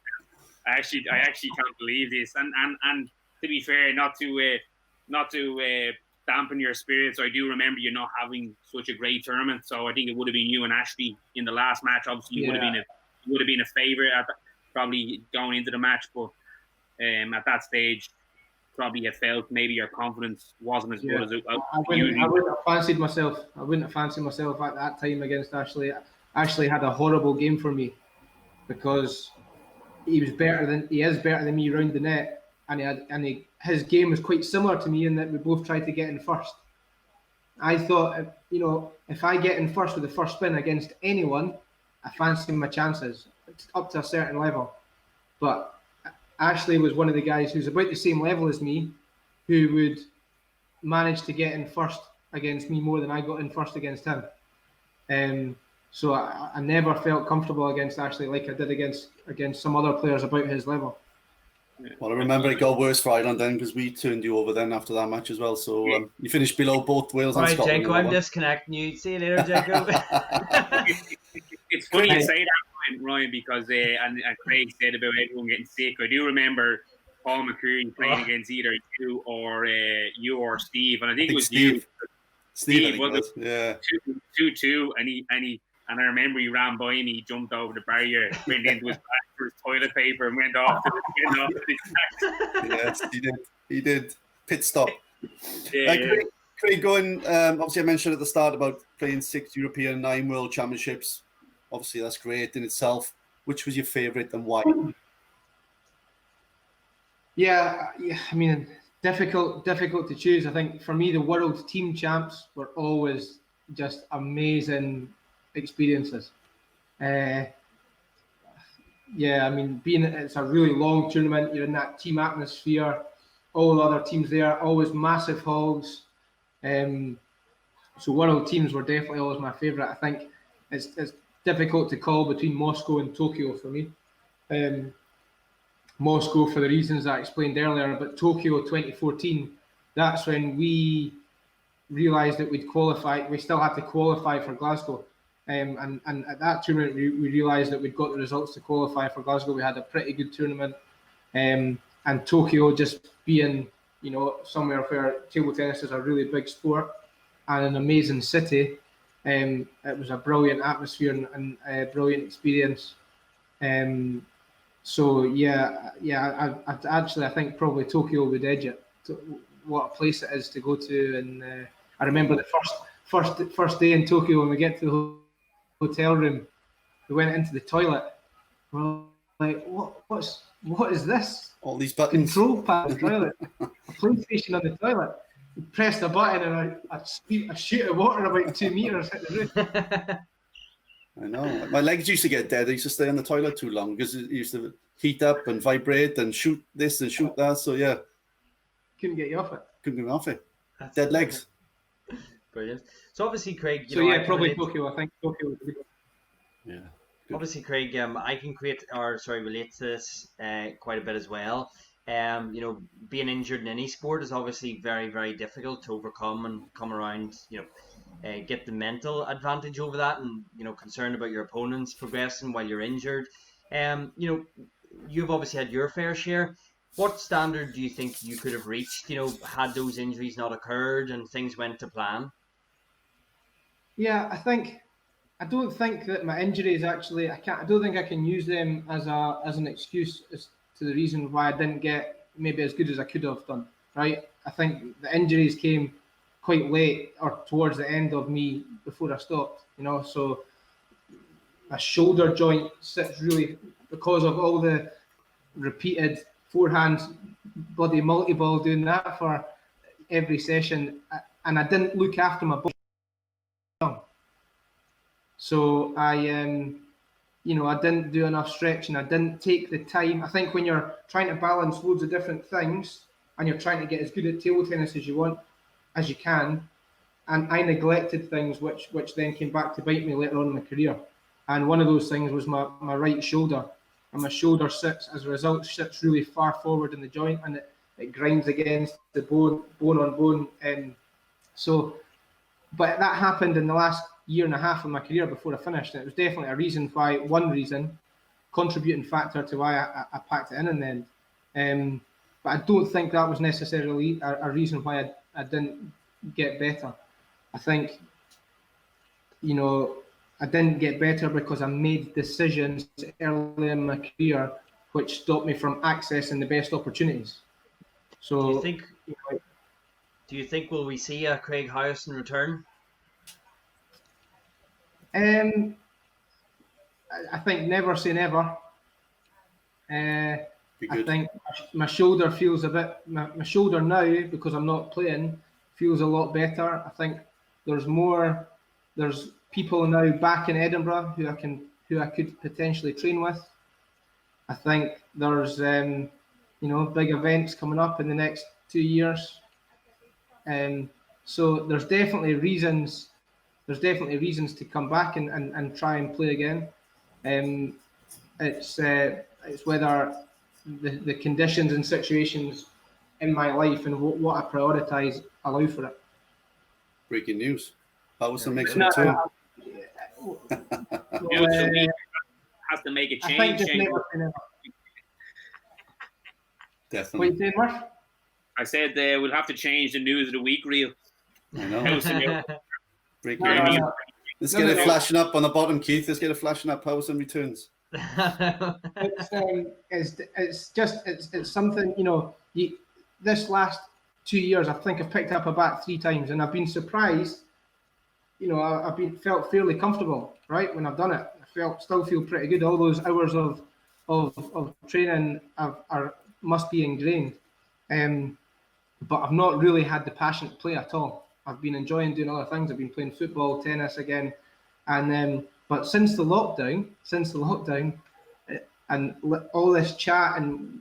I actually can't believe this. And to be fair, not to dampen your spirits, I do remember you not having such a great tournament. So I think it would have been you and Ashley in the last match. Obviously, you would have been a favourite probably going into the match, but at that stage, probably have felt maybe your confidence wasn't as good as it usually. I wouldn't have fancied myself. At that time against Ashley. Ashley had a horrible game for me because he is better than me round the net, and his game was quite similar to me in that we both tried to get in first. I thought, if I get in first with the first spin against anyone, I fancy my chances up to a certain level. But Ashley was one of the guys who's about the same level as me, who would manage to get in first against me more than I got in first against him. So I never felt comfortable against Ashley like I did against some other players about his level. Well, I remember it got worse for Ireland then because we turned you over then after that match as well. So you finished below both Wales and Scotland. Jacob, I'm disconnecting you. See you later, Jacob. It's funny you say that, Ryan, because and Craig said about everyone getting sick. I do remember Paul McCreary playing against either you or Steve, and I think it was Steve. Steve was it? Yeah. 2-2, and I remember he ran by me, he jumped over the barrier, went into his bag for his toilet paper, and went off to the Yes, he did. Pit stop. Yeah. Craig, going, obviously I mentioned at the start about playing 6 European, 9 World Championships. Obviously that's great in itself. Which was your favourite and why? Yeah, I mean, difficult to choose. I think for me, the world team champs were always just amazing experiences. Yeah, I mean, it's a really long tournament, you're in that team atmosphere, all the other teams there, always massive halls. So world teams were definitely always my favourite. I think it's difficult to call between Moscow and Tokyo for me. Moscow for the reasons I explained earlier, but Tokyo 2014, that's when we realised that we'd qualified. We still had to qualify for Glasgow. And at that tournament, we realised that we'd got the results to qualify for Glasgow. We had a pretty good tournament. And Tokyo just being, somewhere where table tennis is a really big sport and an amazing city. It was a brilliant atmosphere and a brilliant experience. So I think probably Tokyo would edge it. What a place it is to go to, and I remember the first day in Tokyo when we get to the hotel room, we went into the toilet. We're like, what is this? All these buttons. Control pad in the toilet, a PlayStation on the toilet. We pressed a button and a shoot of water about 2 meters hit the roof. I know. My legs used to get dead. I used to stay on the toilet too long because it used to heat up and vibrate and shoot this and shoot that. So yeah, couldn't get you off it. Couldn't get off it. Dead legs. Brilliant. So obviously, Craig. Probably Tokyo. I think Tokyo would be good. Yeah. Good. Obviously, Craig. I can relate to this quite a bit as well. Being injured in any sport is obviously very, very difficult to overcome and come around. Get the mental advantage over that, and concerned about your opponents progressing while you're injured. You've obviously had your fair share. What standard do you think you could have reached, had those injuries not occurred and things went to plan? Yeah, I don't think that my injuries actually, I don't think I can use them as an excuse as to the reason why I didn't get maybe as good as I could have done, right? I think the injuries came quite late or towards the end of me before I stopped, so my shoulder joint sits really, because of all the repeated forehand bloody multi-ball, doing that for every session, and I didn't look after my body. So I didn't do enough stretching. I didn't take the time. I think when you're trying to balance loads of different things and you're trying to get as good at table tennis as you can, and I neglected things which then came back to bite me later on in my career. And one of those things was my right shoulder. And my shoulder sits really far forward in the joint, and it grinds against the bone on bone. But that happened in the last year and a half of my career before I finished. And it was definitely one contributing factor to why I packed it in the end. But I don't think that was necessarily a reason why I didn't get better. I think, I didn't get better because I made decisions early in my career which stopped me from accessing the best opportunities. So, do you think will we see a Craig Howieson return? I think never say never. I think my shoulder feels my shoulder now, because I'm not playing, feels a lot better. I think there's people now back in Edinburgh who I could potentially train with. I think there's big events coming up in the next 2 years. So there's definitely reasons to come back and try and play again. It's whether the conditions and situations in my life and what I prioritise allow for it. Breaking news. Howieson makes a return. Has to make a change. Definitely. What are you saying, Murph? I said we'll have to change the news of the week reel. I know. Breaking No, news. no, no. Let's get it flashing up on the bottom, Keith. Let's get it flashing up. Howieson returns. It's something, this last 2 years, I think I've picked up a bat 3 times, and I've been surprised. I've felt fairly comfortable, right, when I've done it. Still feel pretty good. All those hours of training must be ingrained. but I've not really had the passion to play at all. I've been enjoying doing other things. I've been playing football, tennis again, and but since the lockdown, and all this chat and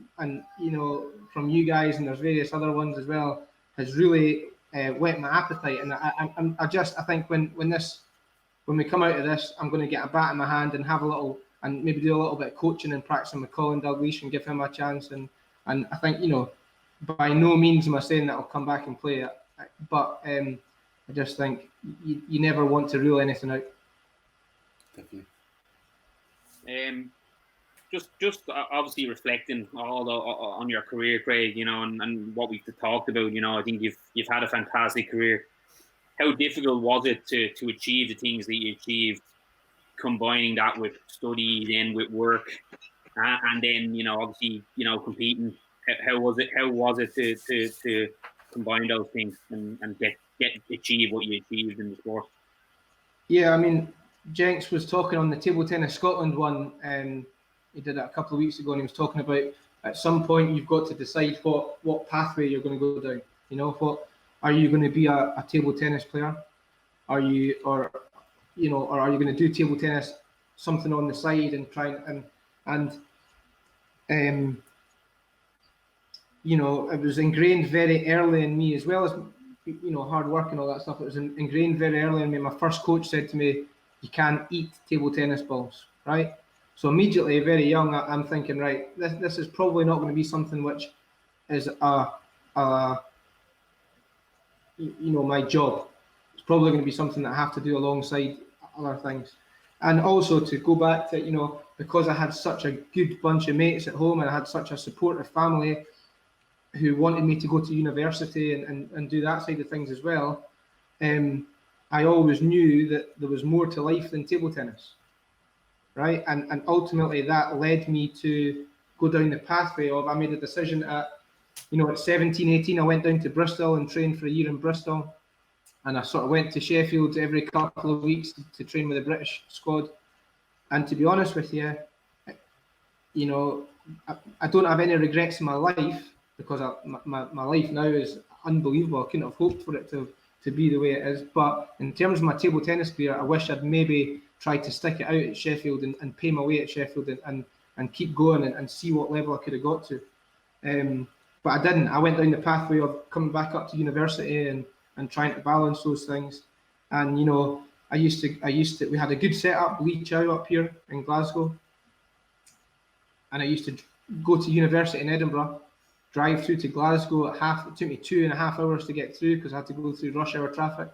from you guys, and there's various other ones as well, has really whet my appetite. And I think when we come out of this, I'm going to get a bat in my hand and have a little, and maybe do a little bit of coaching and practicing with Colin Dalglish and give him a chance. And I think, by no means am I saying that I'll come back and play it, but I just think you never want to rule anything out. Definitely. Just obviously reflecting on your career, Craig, and what we've talked about. I think you've had a fantastic career. How difficult was it to achieve the things that you achieved, combining that with study, then with work, and then obviously competing? How was it to combine those things and achieve what you achieved in the sport? Yeah, I mean, Jenks was talking on the Table Tennis Scotland one, and he did it a couple of weeks ago, and he was talking about at some point you've got to decide what pathway you're going to go down. What are you going to be a table tennis player? Are you or are you going to do table tennis something on the side and try and it was ingrained very early in me, as well as hard work and all that stuff. It was ingrained very early in me. My first coach said to me, "You can't eat table tennis balls," right? So immediately, very young, I'm thinking, right, this is probably not going to be something which is my job. It's probably going to be something that I have to do alongside other things. And also to go back to, because I had such a good bunch of mates at home and I had such a supportive family who wanted me to go to university and do that side of things as well, I always knew that there was more to life than table tennis, right? And ultimately that led me to go down the pathway of, I made a decision at 17, 18, I went down to Bristol and trained for a year in Bristol. And I sort of went to Sheffield every couple of weeks to train with the British squad. And to be honest with you, I don't have any regrets in my life, because my life now is unbelievable. I couldn't have hoped for it to be the way it is. But in terms of my table tennis career, I wish I'd maybe tried to stick it out at Sheffield and pay my way at Sheffield and keep going and see what level I could have got to. But I didn't. I went down the pathway of coming back up to university and trying to balance those things. And I used to we had a good setup, Lee Chow up here in Glasgow, and I used to go to university in Edinburgh, drive through to Glasgow at it took me 2.5 hours to get through because I had to go through rush hour traffic.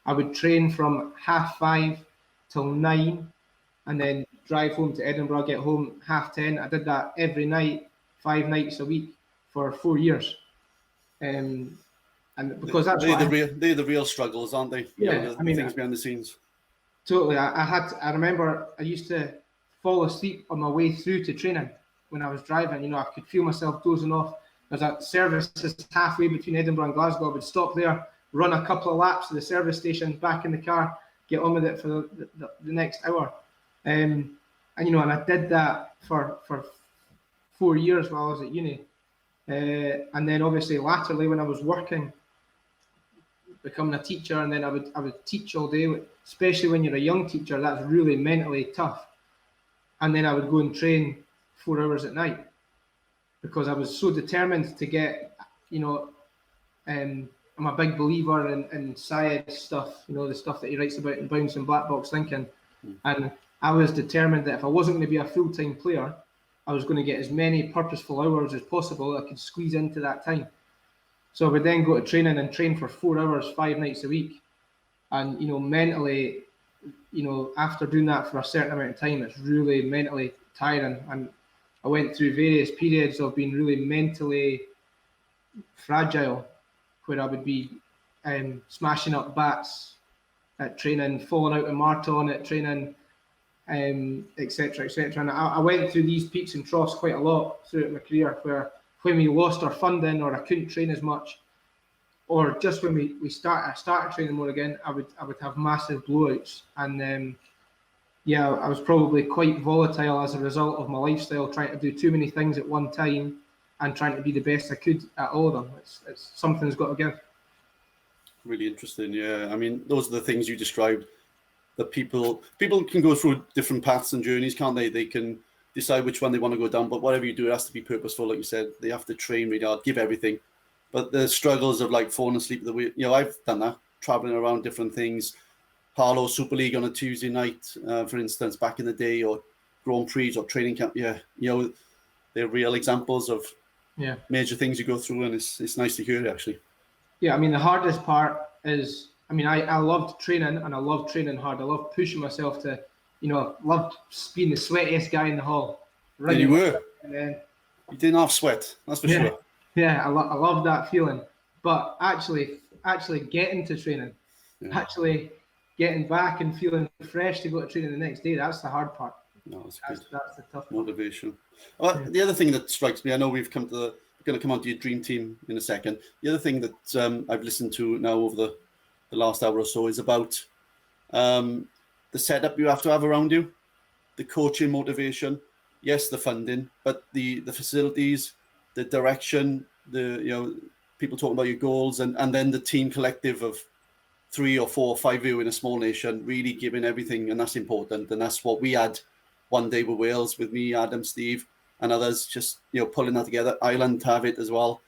I would train from 5:30 till 9, and then drive home to Edinburgh, get home 10:30. I did that every night, 5 nights a week for 4 years. And because that's they're the real struggles, aren't they? Yeah, I mean, things behind the scenes. Totally. I remember I used to fall asleep on my way through to training when I was driving. I could feel myself dozing off. There's a service halfway between Edinburgh and Glasgow. I would stop there, run a couple of laps to the service station, back in the car, get on with it for the next hour. And I did that for 4 years while I was at uni. And then obviously latterly when I was working, becoming a teacher, and then I would teach all day, especially when you're a young teacher, that's really mentally tough. And then I would go and train 4 hours at night because I was so determined to get, I'm a big believer in Syed's stuff, the stuff that he writes about in Bounce and Black Box Thinking. And I was determined that if I wasn't going to be a full-time player, I was going to get as many purposeful hours as possible I could squeeze into that time. So I would then go to training and train for 4 hours, 5 nights a week. And, mentally, after doing that for a certain amount of time, it's really mentally tiring. And I went through various periods of being really mentally fragile, where I would be smashing up bats at training, falling out of marathon at training, etc., etc. And I went through these peaks and troughs quite a lot throughout my career, where when we lost our funding or I couldn't train as much, or just when I started training more again, I would have massive blowouts. And I was probably quite volatile as a result of my lifestyle, trying to do too many things at one time and trying to be the best I could at all of them. It's something's got to give. Really interesting. Yeah, I mean, those are the things you described. That people can go through different paths and journeys, can't they? They can decide which one they want to go down, but whatever you do, it has to be purposeful. Like you said, they have to train really hard, give everything. But the struggles of like falling asleep at the wheel, I've done that, traveling around different things. Harlow Super League on a Tuesday night, for instance, back in the day, or Grand Prix or training camp. Yeah, they're real examples of major things you go through, and it's nice to hear it, actually. Yeah, I mean, the hardest part is, I loved training, and I love training hard. I love pushing myself to, loved being the sweatiest guy in the hall. Right, you were. And then, you didn't have sweat, that's for sure. Yeah, I love that feeling. But actually getting to training, actually getting back and feeling fresh to go to training the next day, that's the hard part. No, that's the tough part. Motivation. Well, the other thing that strikes me, I know we're going to come on to your dream team in a second. The other thing that I've listened to now over the last hour or so is about the setup you have to have around you, the coaching motivation, yes, the funding, but the facilities, the direction, people talking about your goals, and then the team collective of 3 or 4 or 5 of you in a small nation, really giving everything, and that's important. And that's what we had one day with Wales, with me, Adam, Steve, and others, just pulling that together. Ireland have it as well.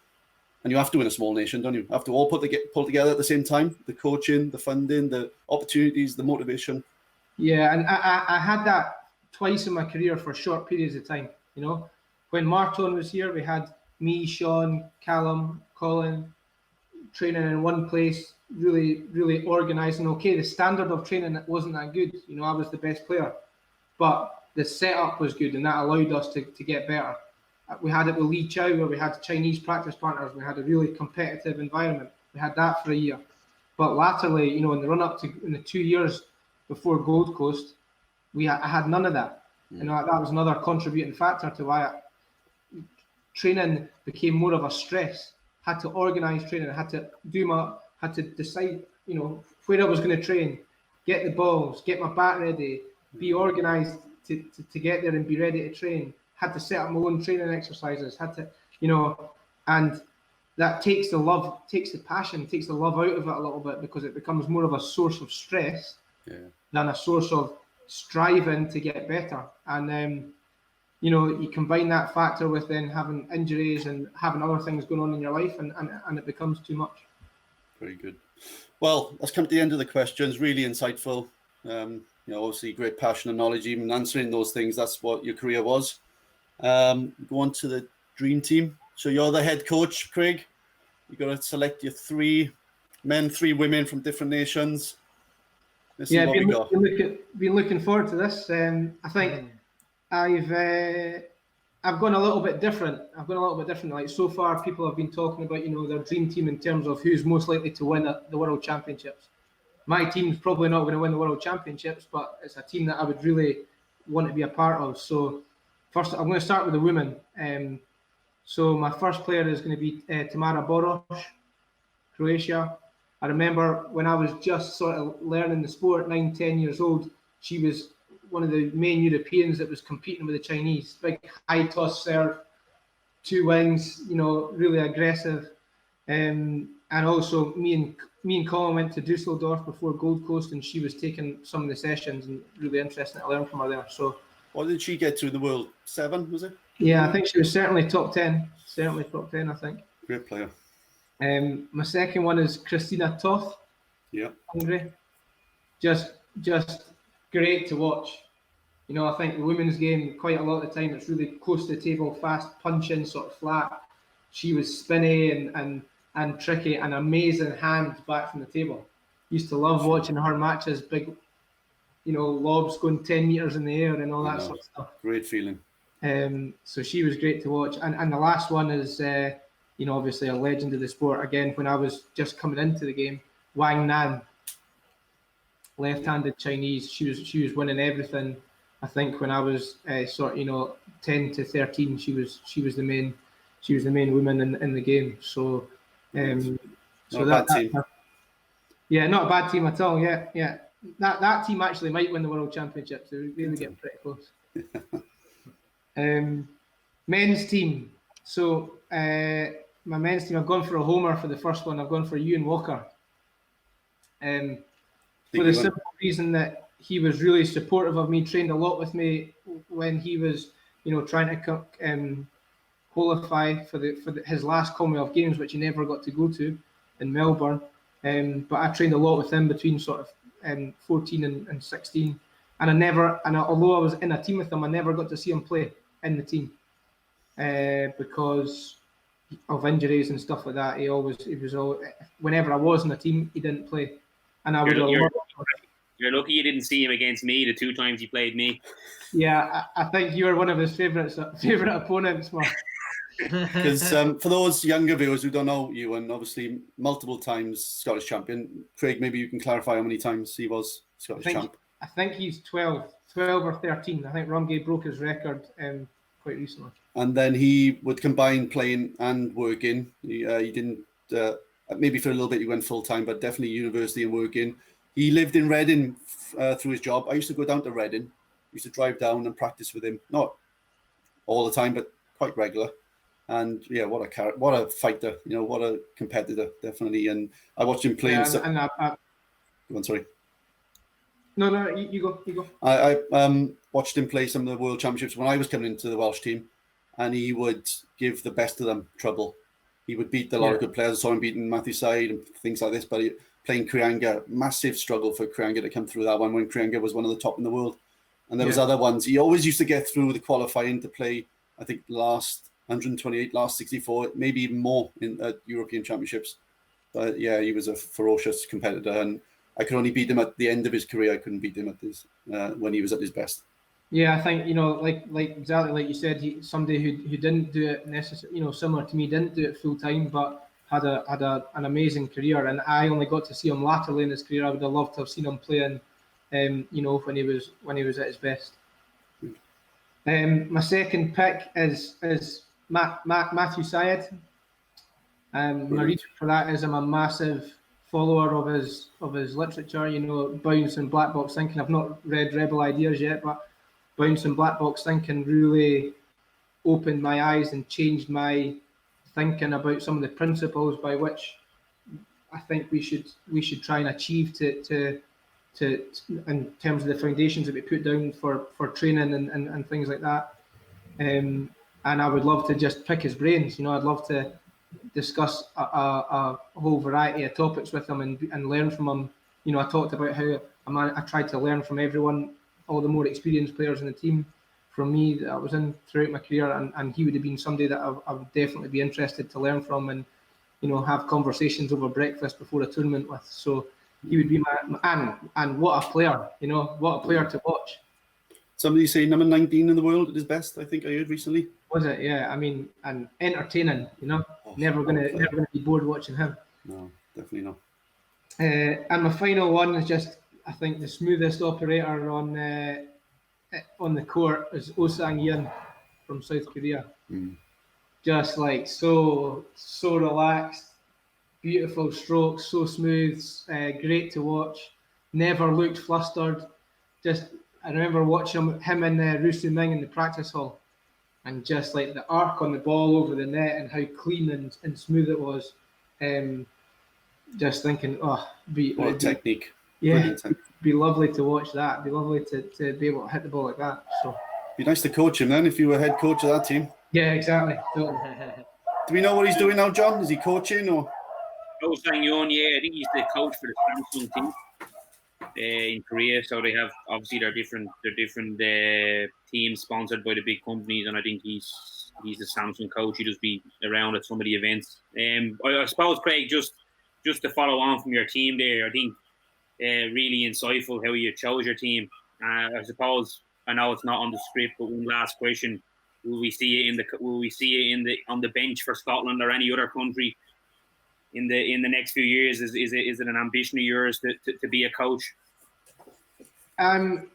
And you have to in a small nation, don't you? You have to all pull together at the same time. The coaching, the funding, the opportunities, the motivation. Yeah, and I had that twice in my career for short periods of time. When Marton was here, we had me, Sean, Callum, Colin, training in one place, really, really organised. And okay, the standard of training wasn't that good. I was the best player. But the setup was good, and that allowed us to get better. We had it with Lee Chow, where we had Chinese practice partners. We had a really competitive environment. We had that for a year. But latterly, in the run-up to in the 2 years before Gold Coast, I had none of that. That was another contributing factor to why training became more of a stress. Had to organise training. I had to decide, where I was going to train, get the balls, get my bat ready, be organised to get there and be ready to train. Had to set up my own training exercises. Had to, and that takes the love, takes the passion, takes the love out of it a little bit, because it becomes more of a source of stress than a source of striving to get better. And you combine that factor with then having injuries and having other things going on in your life, and it becomes too much. Very good. Well, let's come to the end of the questions. Really insightful. Obviously great passion and knowledge, even answering those things. That's what your career was. Go on to the dream team. So you're the head coach, Craig. You've got to select your 3 men, 3 women from different nations. Been looking forward to this. I think I've gone a little bit different. Like, so far, people have been talking about their dream team in terms of who's most likely to win the World Championships. My team's probably not going to win the World Championships, but it's a team that I would really want to be a part of. So first, I'm going to start with the women. So my first player is going to be Tamara Borosh, Croatia. I remember when I was just sort of learning the sport, 9-10 years old, she was one of the main Europeans that was competing with the Chinese. Big high toss serve, 2 wings, really aggressive. And also me and Colin went to Dusseldorf before Gold Coast, and she was taking some of the sessions, and really interesting to learn from her there. So what did she get to in the world? 7, was it? Yeah, I think she was certainly top 10. Certainly top 10, I think. Great player. My second one is Christina Toth. Yeah. Hungary. Just great to watch. I think the women's game, quite a lot of the time, it's really close to the table, fast punching, sort of flat. She was spinny and tricky, and amazing hand back from the table. Used to love watching her matches, big, lobs going 10 meters in the air and all that sort of stuff. Great feeling. So she was great to watch. And the last one is, obviously a legend of the sport. Again, when I was just coming into the game, Wang Nan, left-handed Chinese. She was winning everything. I think when I was 10 to 13, she was the main woman in the game. So, not a bad team. Yeah, not a bad team at all. Yeah. That team actually might win the World Championships. They really get pretty close. Men's team. So my men's team, I've gone for a homer for the first one. I've gone for Ewan Walker. For the simple reason that he was really supportive of me, trained a lot with me when he was, trying to qualify for his last Commonwealth Games, which he never got to go to in Melbourne. But I trained a lot with him between sort of 14 and 16, and although I was in a team with him, I never got to see him play in the team because of injuries and stuff like that. Whenever I was in a team, he didn't play, and I would. You're lucky you didn't see him against me the 2 times he played me. Yeah, I think you were one of his favourite opponents, Mark. Because for those younger viewers who don't know you, and obviously multiple times Scottish champion, Craig, maybe you can clarify how many times he was Scottish champ. I think he's 12 or 13. I think Rumgay broke his record quite recently. And then he would combine playing and working. He didn't, maybe for a little bit he went full time, but definitely university and working. He lived in Reading through his job. I used to go down to Reading. Used to drive down and practice with him. Not all the time, but quite regular. And yeah, what a fighter, what a competitor, definitely. And I watched him play. I'm sorry. No, you go. I watched him play some of the World Championships when I was coming into the Welsh team, and he would give the best of them trouble. He would beat a lot of good players. I saw him beating Matthew Syed and things like this, but playing Krianga, massive struggle for Krianga to come through that one when Krianga was one of the top in the world. And there was other ones. He always used to get through the qualifying to play, I think, last 128, last 64, maybe even more in European Championships. But yeah, he was a ferocious competitor, and I could only beat him at the end of his career. I couldn't beat him at his when he was at his best. Yeah, I think like exactly like you said, somebody who didn't do it necessarily, similar to me, didn't do it full time, but had an amazing career. And I only got to see him latterly in his career. I would have loved to have seen him playing, when he was at his best. My second pick is Matthew Syed. My reason for that is I'm a massive follower of his literature. Bounce and Black Box Thinking. I've not read Rebel Ideas yet, but Bounce and Black Box Thinking really opened my eyes and changed my thinking about some of the principles by which I think we should try and achieve to in terms of the foundations that we put down for training and things like that. And I would love to just pick his brains. I'd love to discuss a whole variety of topics with him and learn from him. I talked about how I tried to learn from everyone, all the more experienced players in the team, from me that I was in throughout my career, and he would have been somebody that I would definitely be interested to learn from and have conversations over breakfast before a tournament with. So he would be my and what a player, what a player to watch. Somebody say number 19 in the world at his best, I think I heard recently. Was it? Yeah, I mean, and entertaining, never gonna be bored watching him. No, definitely not. And my final one is just, I think, the smoothest operator on the court is Oh-Sang Yin from South Korea. Just like so relaxed, beautiful strokes, so smooth, great to watch. Never looked flustered. I remember watching him and Rusu Ming in the practice hall, and just like the arc on the ball over the net and how clean and smooth it was. Just thinking, what technique. Yeah, it'd be lovely to watch that. It'd be lovely to be able to hit the ball like that. So be nice to coach him then if you were head coach of that team. Yeah, exactly. Totally. Do we know what he's doing now, John? Is he coaching or? Oh-Sang Yin, yeah, I think he's the coach for the Samsung team in Korea. So they have obviously they're different teams sponsored by the big companies, and I think he's the Samsung coach. He'll just be around at some of the events. I suppose, Craig, just to follow on from your team there, I think really insightful how you chose your team. I suppose I know it's not on the script, but one last question: will we see it on the bench for Scotland or any other country in the next few years? Is it an ambition of yours to be a coach? I'm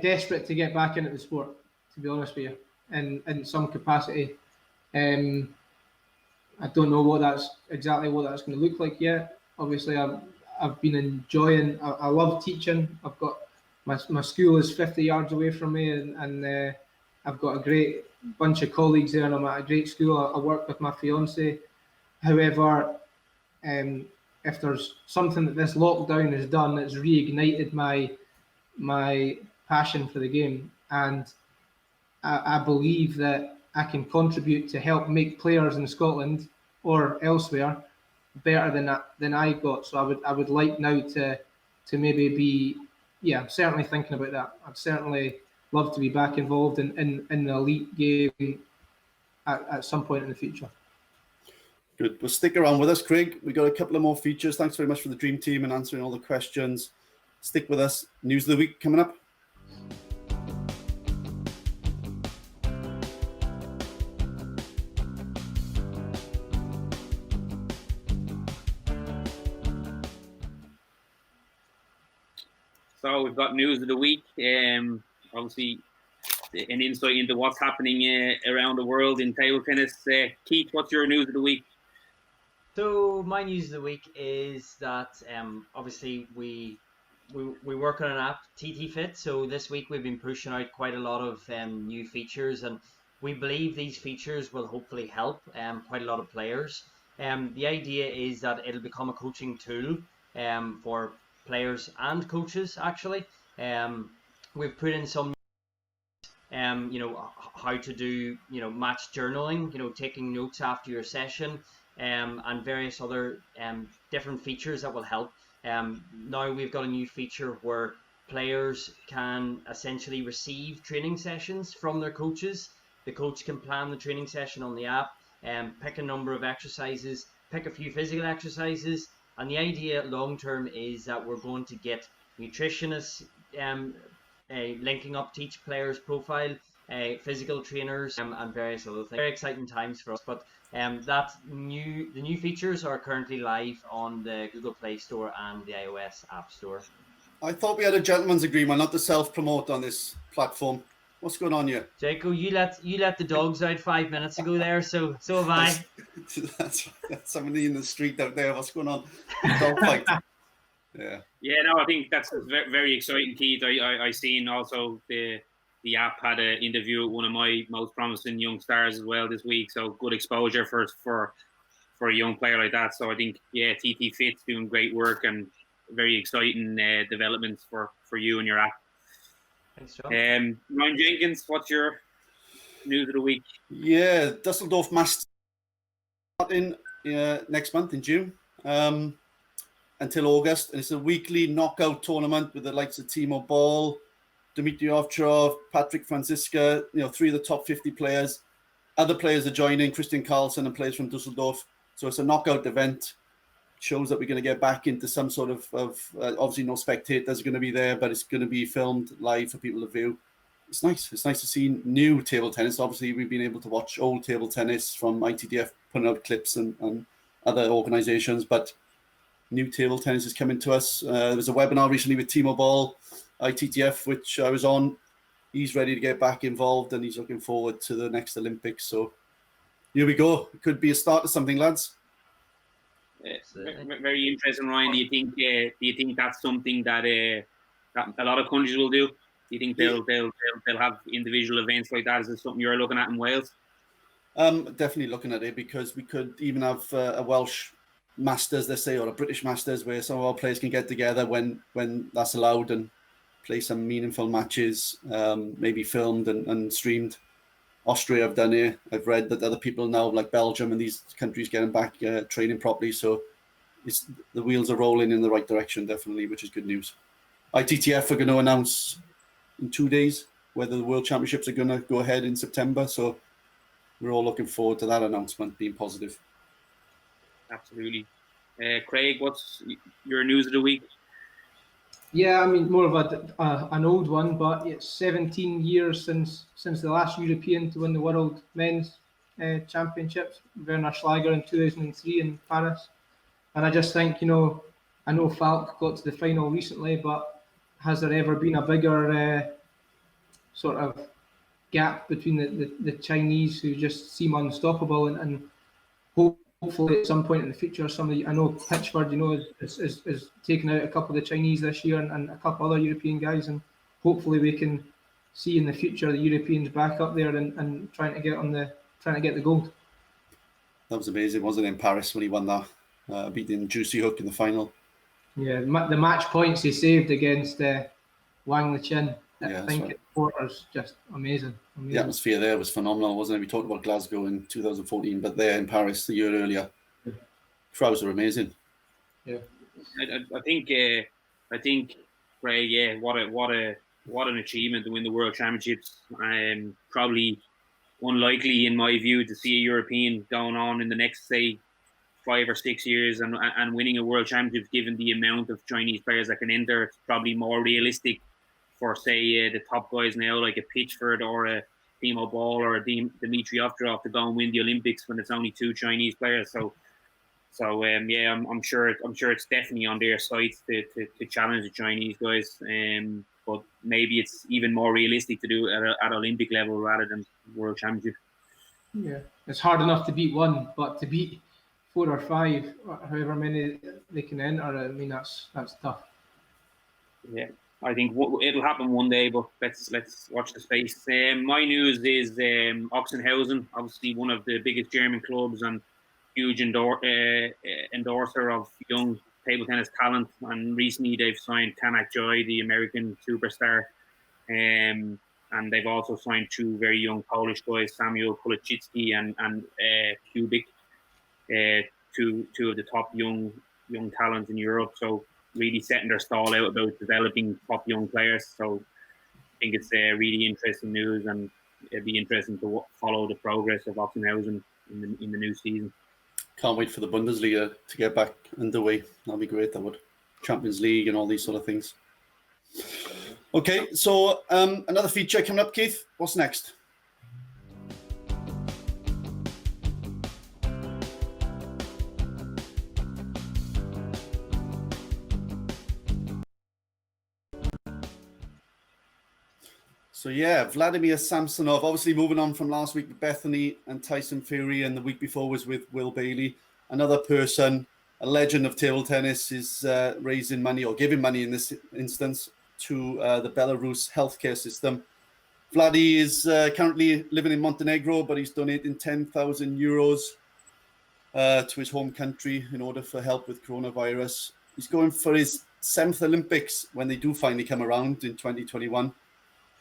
desperate to get back into the sport, to be honest with you, in some capacity. I don't know exactly what that's going to look like yet. Obviously, I've been enjoying. I love teaching. I've got my school is 50 yards away from me, and I've got a great bunch of colleagues there, and I'm at a great school. I work with my fiance. However, if there's something that this lockdown has done that's reignited my passion for the game, and I believe that I can contribute to help make players in Scotland or elsewhere better than I got. So I would like now to maybe be, I'm certainly thinking about that. I'd certainly love to be back involved in the elite game at some point in the future. Good. Well, stick around with us, Craig. We got a couple of more features. Thanks very much for the Dream Team and answering all the questions. Stick with us. News of the week coming up. So we've got news of the week. Obviously, an insight into what's happening around the world in table tennis. Keith, what's your news of the week? So my news of the week is that obviously we work on an app, TT Fit. So this week we've been pushing out quite a lot of new features, and we believe these features will hopefully help quite a lot of players. The idea is that it'll become a coaching tool for players and coaches. Actually, we've put in some how to do match journaling, taking notes after your session, and various other different features that will help. Now we've got a new feature where players can essentially receive training sessions from their coaches. The coach can plan the training session on the app, pick a number of exercises, pick a few physical exercises, and the idea long term is that we're going to get nutritionists linking up to each player's profile, physical trainers, and various other things. Very exciting times for us, but the new features are currently live on the Google Play Store and the iOS App Store. I thought we had a gentleman's agreement not to self-promote on this platform. What's going on here? Jaco, you let the dogs out 5 minutes ago there, so have I. That's somebody in the street out there. What's going on? Dog fight. Yeah. Yeah, no, I think that's very, very exciting, Keith. I seen also the app had an interview with one of my most promising young stars as well this week. So good exposure for a young player like that. So I think TT Fit's doing great work and very exciting developments for you and your app. Thanks, John. Ryan Jenkins, what's your news of the week? Yeah, Dusseldorf Masters starting next month in June until August. And it's a weekly knockout tournament with the likes of Timo Boll, Dmitry Ovcharov, Patrick Franziska, 3 of the top 50 players. Other players are joining, Christian Carlsen and players from Dusseldorf. So it's a knockout event. Shows that we're going to get back into some sort of obviously no spectators are going to be there, but it's going to be filmed live for people to view. It's nice. It's nice to see new table tennis. Obviously, we've been able to watch old table tennis from ITDF putting out clips and other organizations, but new table tennis is coming to us. There was a webinar recently with Timo Boll, ITTF, which I was on. He's ready to get back involved and he's looking forward to the next Olympics. So here we go. It could be a start of something, lads. Very interesting, Ryan. Do you think that's something that that a lot of countries will do? Do you think they'll have individual events like that? Is this something you're looking at in Wales? Definitely looking at it, because we could even have a Welsh Masters, let's say, or a British Masters, where some of our players can get together when that's allowed and play some meaningful matches, maybe filmed and streamed. Austria have done it. I've read that other people now, like Belgium and these countries, getting back training properly. So the wheels are rolling in the right direction, definitely, which is good news. ITTF are going to announce in 2 days whether the World Championships are going to go ahead in September. So we're all looking forward to that announcement being positive. Absolutely. Craig, what's your news of the week? Yeah, I mean, more of an old one, but it's 17 years since the last European to win the World Men's Championships, Werner Schlager in 2003 in Paris. And I just think, I know Falk got to the final recently, but has there ever been a bigger sort of gap between the Chinese, who just seem unstoppable, and hopefully at some point in the future, I know Pitchford, is taking out a couple of the Chinese this year and a couple other European guys, and hopefully we can see in the future the Europeans back up there and trying to get the gold. That was amazing, wasn't it, in Paris when he won that, beating Juicy Hook in the final. Yeah, the match points he saved against Wang Lichin, Yeah, I think right. at quarters, just amazing. The atmosphere there was phenomenal, wasn't it? We talked about Glasgow in 2014, but there in Paris the year earlier, crowds were amazing. Yeah. I think, Craig, yeah, what an achievement to win the World Championships. Probably unlikely in my view to see a European going on in the next, say, 5 or 6 years and winning a World Championship. Given the amount of Chinese players that can enter, it's probably more realistic for, say, the top guys now, like a Pitchford or a Timo Boll or a Dmitry Ovtcharov, to go and win the Olympics when it's only 2 Chinese players. So yeah, I'm sure it's definitely on their sights to challenge the Chinese guys. But maybe it's even more realistic to do it at Olympic level rather than World Championship. Yeah, it's hard enough to beat one, but to beat 4 or 5, however many they can enter, I mean that's tough. Yeah, I think it'll happen one day, but let's watch the space. My news is Oxenhausen, obviously one of the biggest German clubs and huge endorser of young table tennis talent. And recently they've signed Tanak Joy, the American superstar, and they've also signed 2 very young Polish guys, Samuel Kulachitsky and Kubik, 2 of the top young talents in Europe. So really setting their stall out about developing top young players. So I think it's really interesting news, and it'd be interesting to follow the progress of Oxenhausen in the new season. Can't wait for the Bundesliga to get back underway. That'd be great, that would. Champions League and all these sort of things. Okay, so another feature coming up, Keith. What's next? So yeah, Vladimir Samsonov, obviously moving on from last week with Bethany and Tyson Fury, and the week before was with Will Bailey. Another person, a legend of table tennis, is raising money, or giving money in this instance, to the Belarus healthcare system. Vladdy is currently living in Montenegro, but he's donating 10,000 euros to his home country in order for help with coronavirus. He's going for his 7th Olympics when they do finally come around in 2021.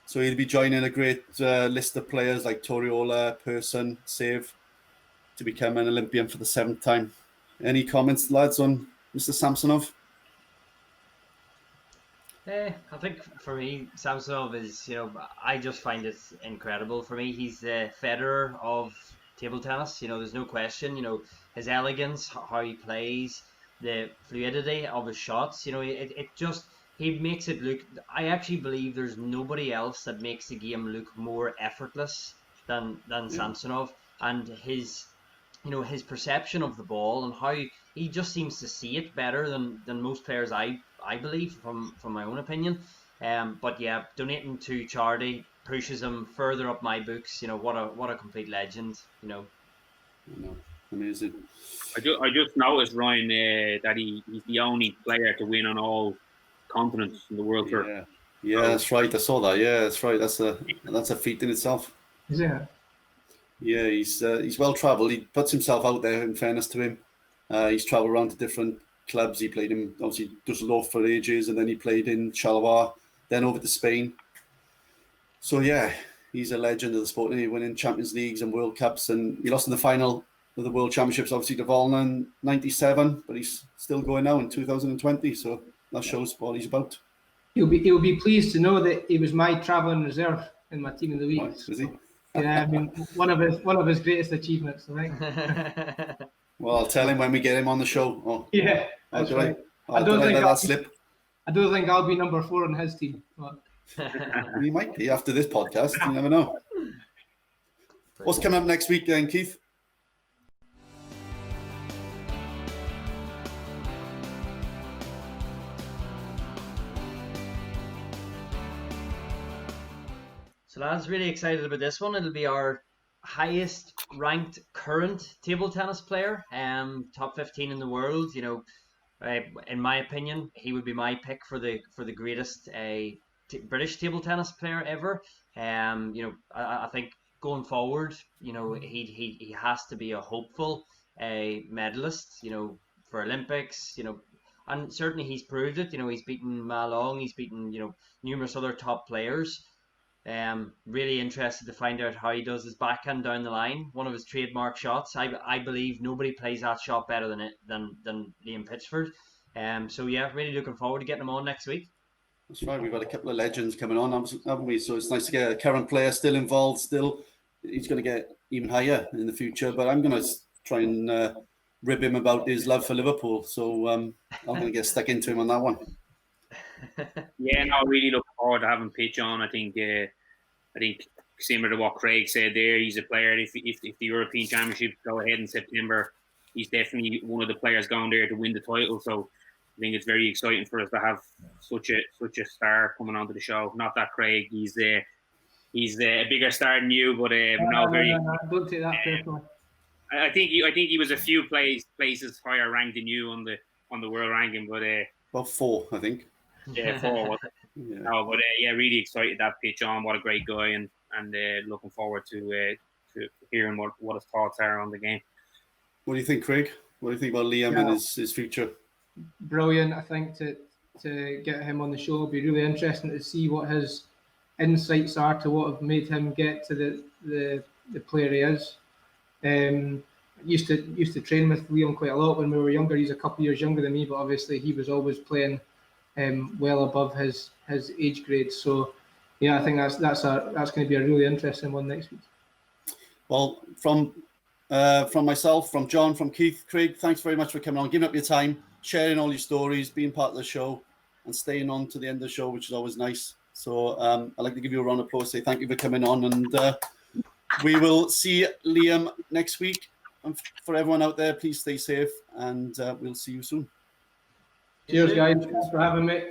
So he'll be joining a great list of players like Toriola, Persson, Save, to become an Olympian for the 7th time. Any comments, lads, on Mr. Samsonov? I think for me, Samsonov is, I just find it incredible. For me, he's the Federer of table tennis. There's no question. His elegance, how he plays, the fluidity of his shots. He makes it look. I actually believe there's nobody else that makes the game look more effortless than Samsonov, and his perception of the ball and how he just seems to see it better than most players. I believe, from my own opinion. But yeah, donating to charity pushes him further up my books. What a complete legend. Amazing. I just noticed, Ryan, that he's the only player to win on all continents in the World Tour. Yeah, that's right. I saw that. Yeah, that's right. That's a feat in itself. Yeah. Yeah, he's well travelled. He puts himself out there, in fairness to him. He's travelled around to different clubs. He played in, obviously, Dusseldorf for ages, and then he played in Charleroi, then over to Spain. So yeah, he's a legend of the sport. He winning Champions Leagues and World Cups, and he lost in the final of the World Championships, obviously, to Volna in '97, but he's still going now in 2020. So that shows what he's about. He'll be pleased to know that he was my travelling reserve in my team of the week. Right, is he? Yeah, I mean, one of his greatest achievements, I think. Well, I'll tell him when we get him on the show. Oh, yeah, that's right. I don't think that slip. I don't think I'll be number 4 on his team. But... He might be after this podcast. You never know. What's coming up next week then, Keith? So lads, really excited about this one. It'll be our highest ranked current table tennis player, top 15 in the world. In my opinion, he would be my pick for the greatest British table tennis player ever. I think going forward, he has to be a hopeful medalist, for Olympics, and certainly he's proved it. He's beaten Ma Long, he's beaten, numerous other top players. Really interested to find out how he does his backhand down the line. One of his trademark shots. I believe nobody plays that shot better than Liam Pitchford. So yeah, really looking forward to getting him on next week. That's right. We've got a couple of legends coming on, haven't we? So it's nice to get a current player still involved. Still, he's going to get even higher in the future. But I'm going to try and rib him about his love for Liverpool. So I'm going to get stuck into him on that one. Yeah, no, really looking forward to having Pitch on. I think similar to what Craig said there, he's a player. If the European Championships go ahead in September, he's definitely one of the players going there to win the title. So I think it's very exciting for us to have such a star coming onto the show. Not that Craig, he's a bigger star than you, but No, don't take that personally. I think he was a few places higher ranked than you on the world ranking, but about 4, I think. Yeah, 4. Yeah. No, but really excited to have Pitch on. What a great guy, and looking forward to hearing what his thoughts are on the game. What do you think, Craig? What do you think about Liam and his future? Brilliant. I think to get him on the show will be really interesting to see what his insights are to what have made him get to the player he is. Used to train with Liam quite a lot when we were younger. He's a couple of years younger than me, but obviously he was always playing well above his age grade. So yeah, I think that's going to be a really interesting one next week. Well, from myself, from John, from Keith, Craig, thanks very much for coming on, giving up your time, sharing all your stories, being part of the show, and staying on to the end of the show, which is always nice. So I'd like to give you a round of applause, say thank you for coming on, and we will see Liam next week. And for everyone out there, please stay safe, and we'll see you soon. Cheers, guys. Thanks for having me.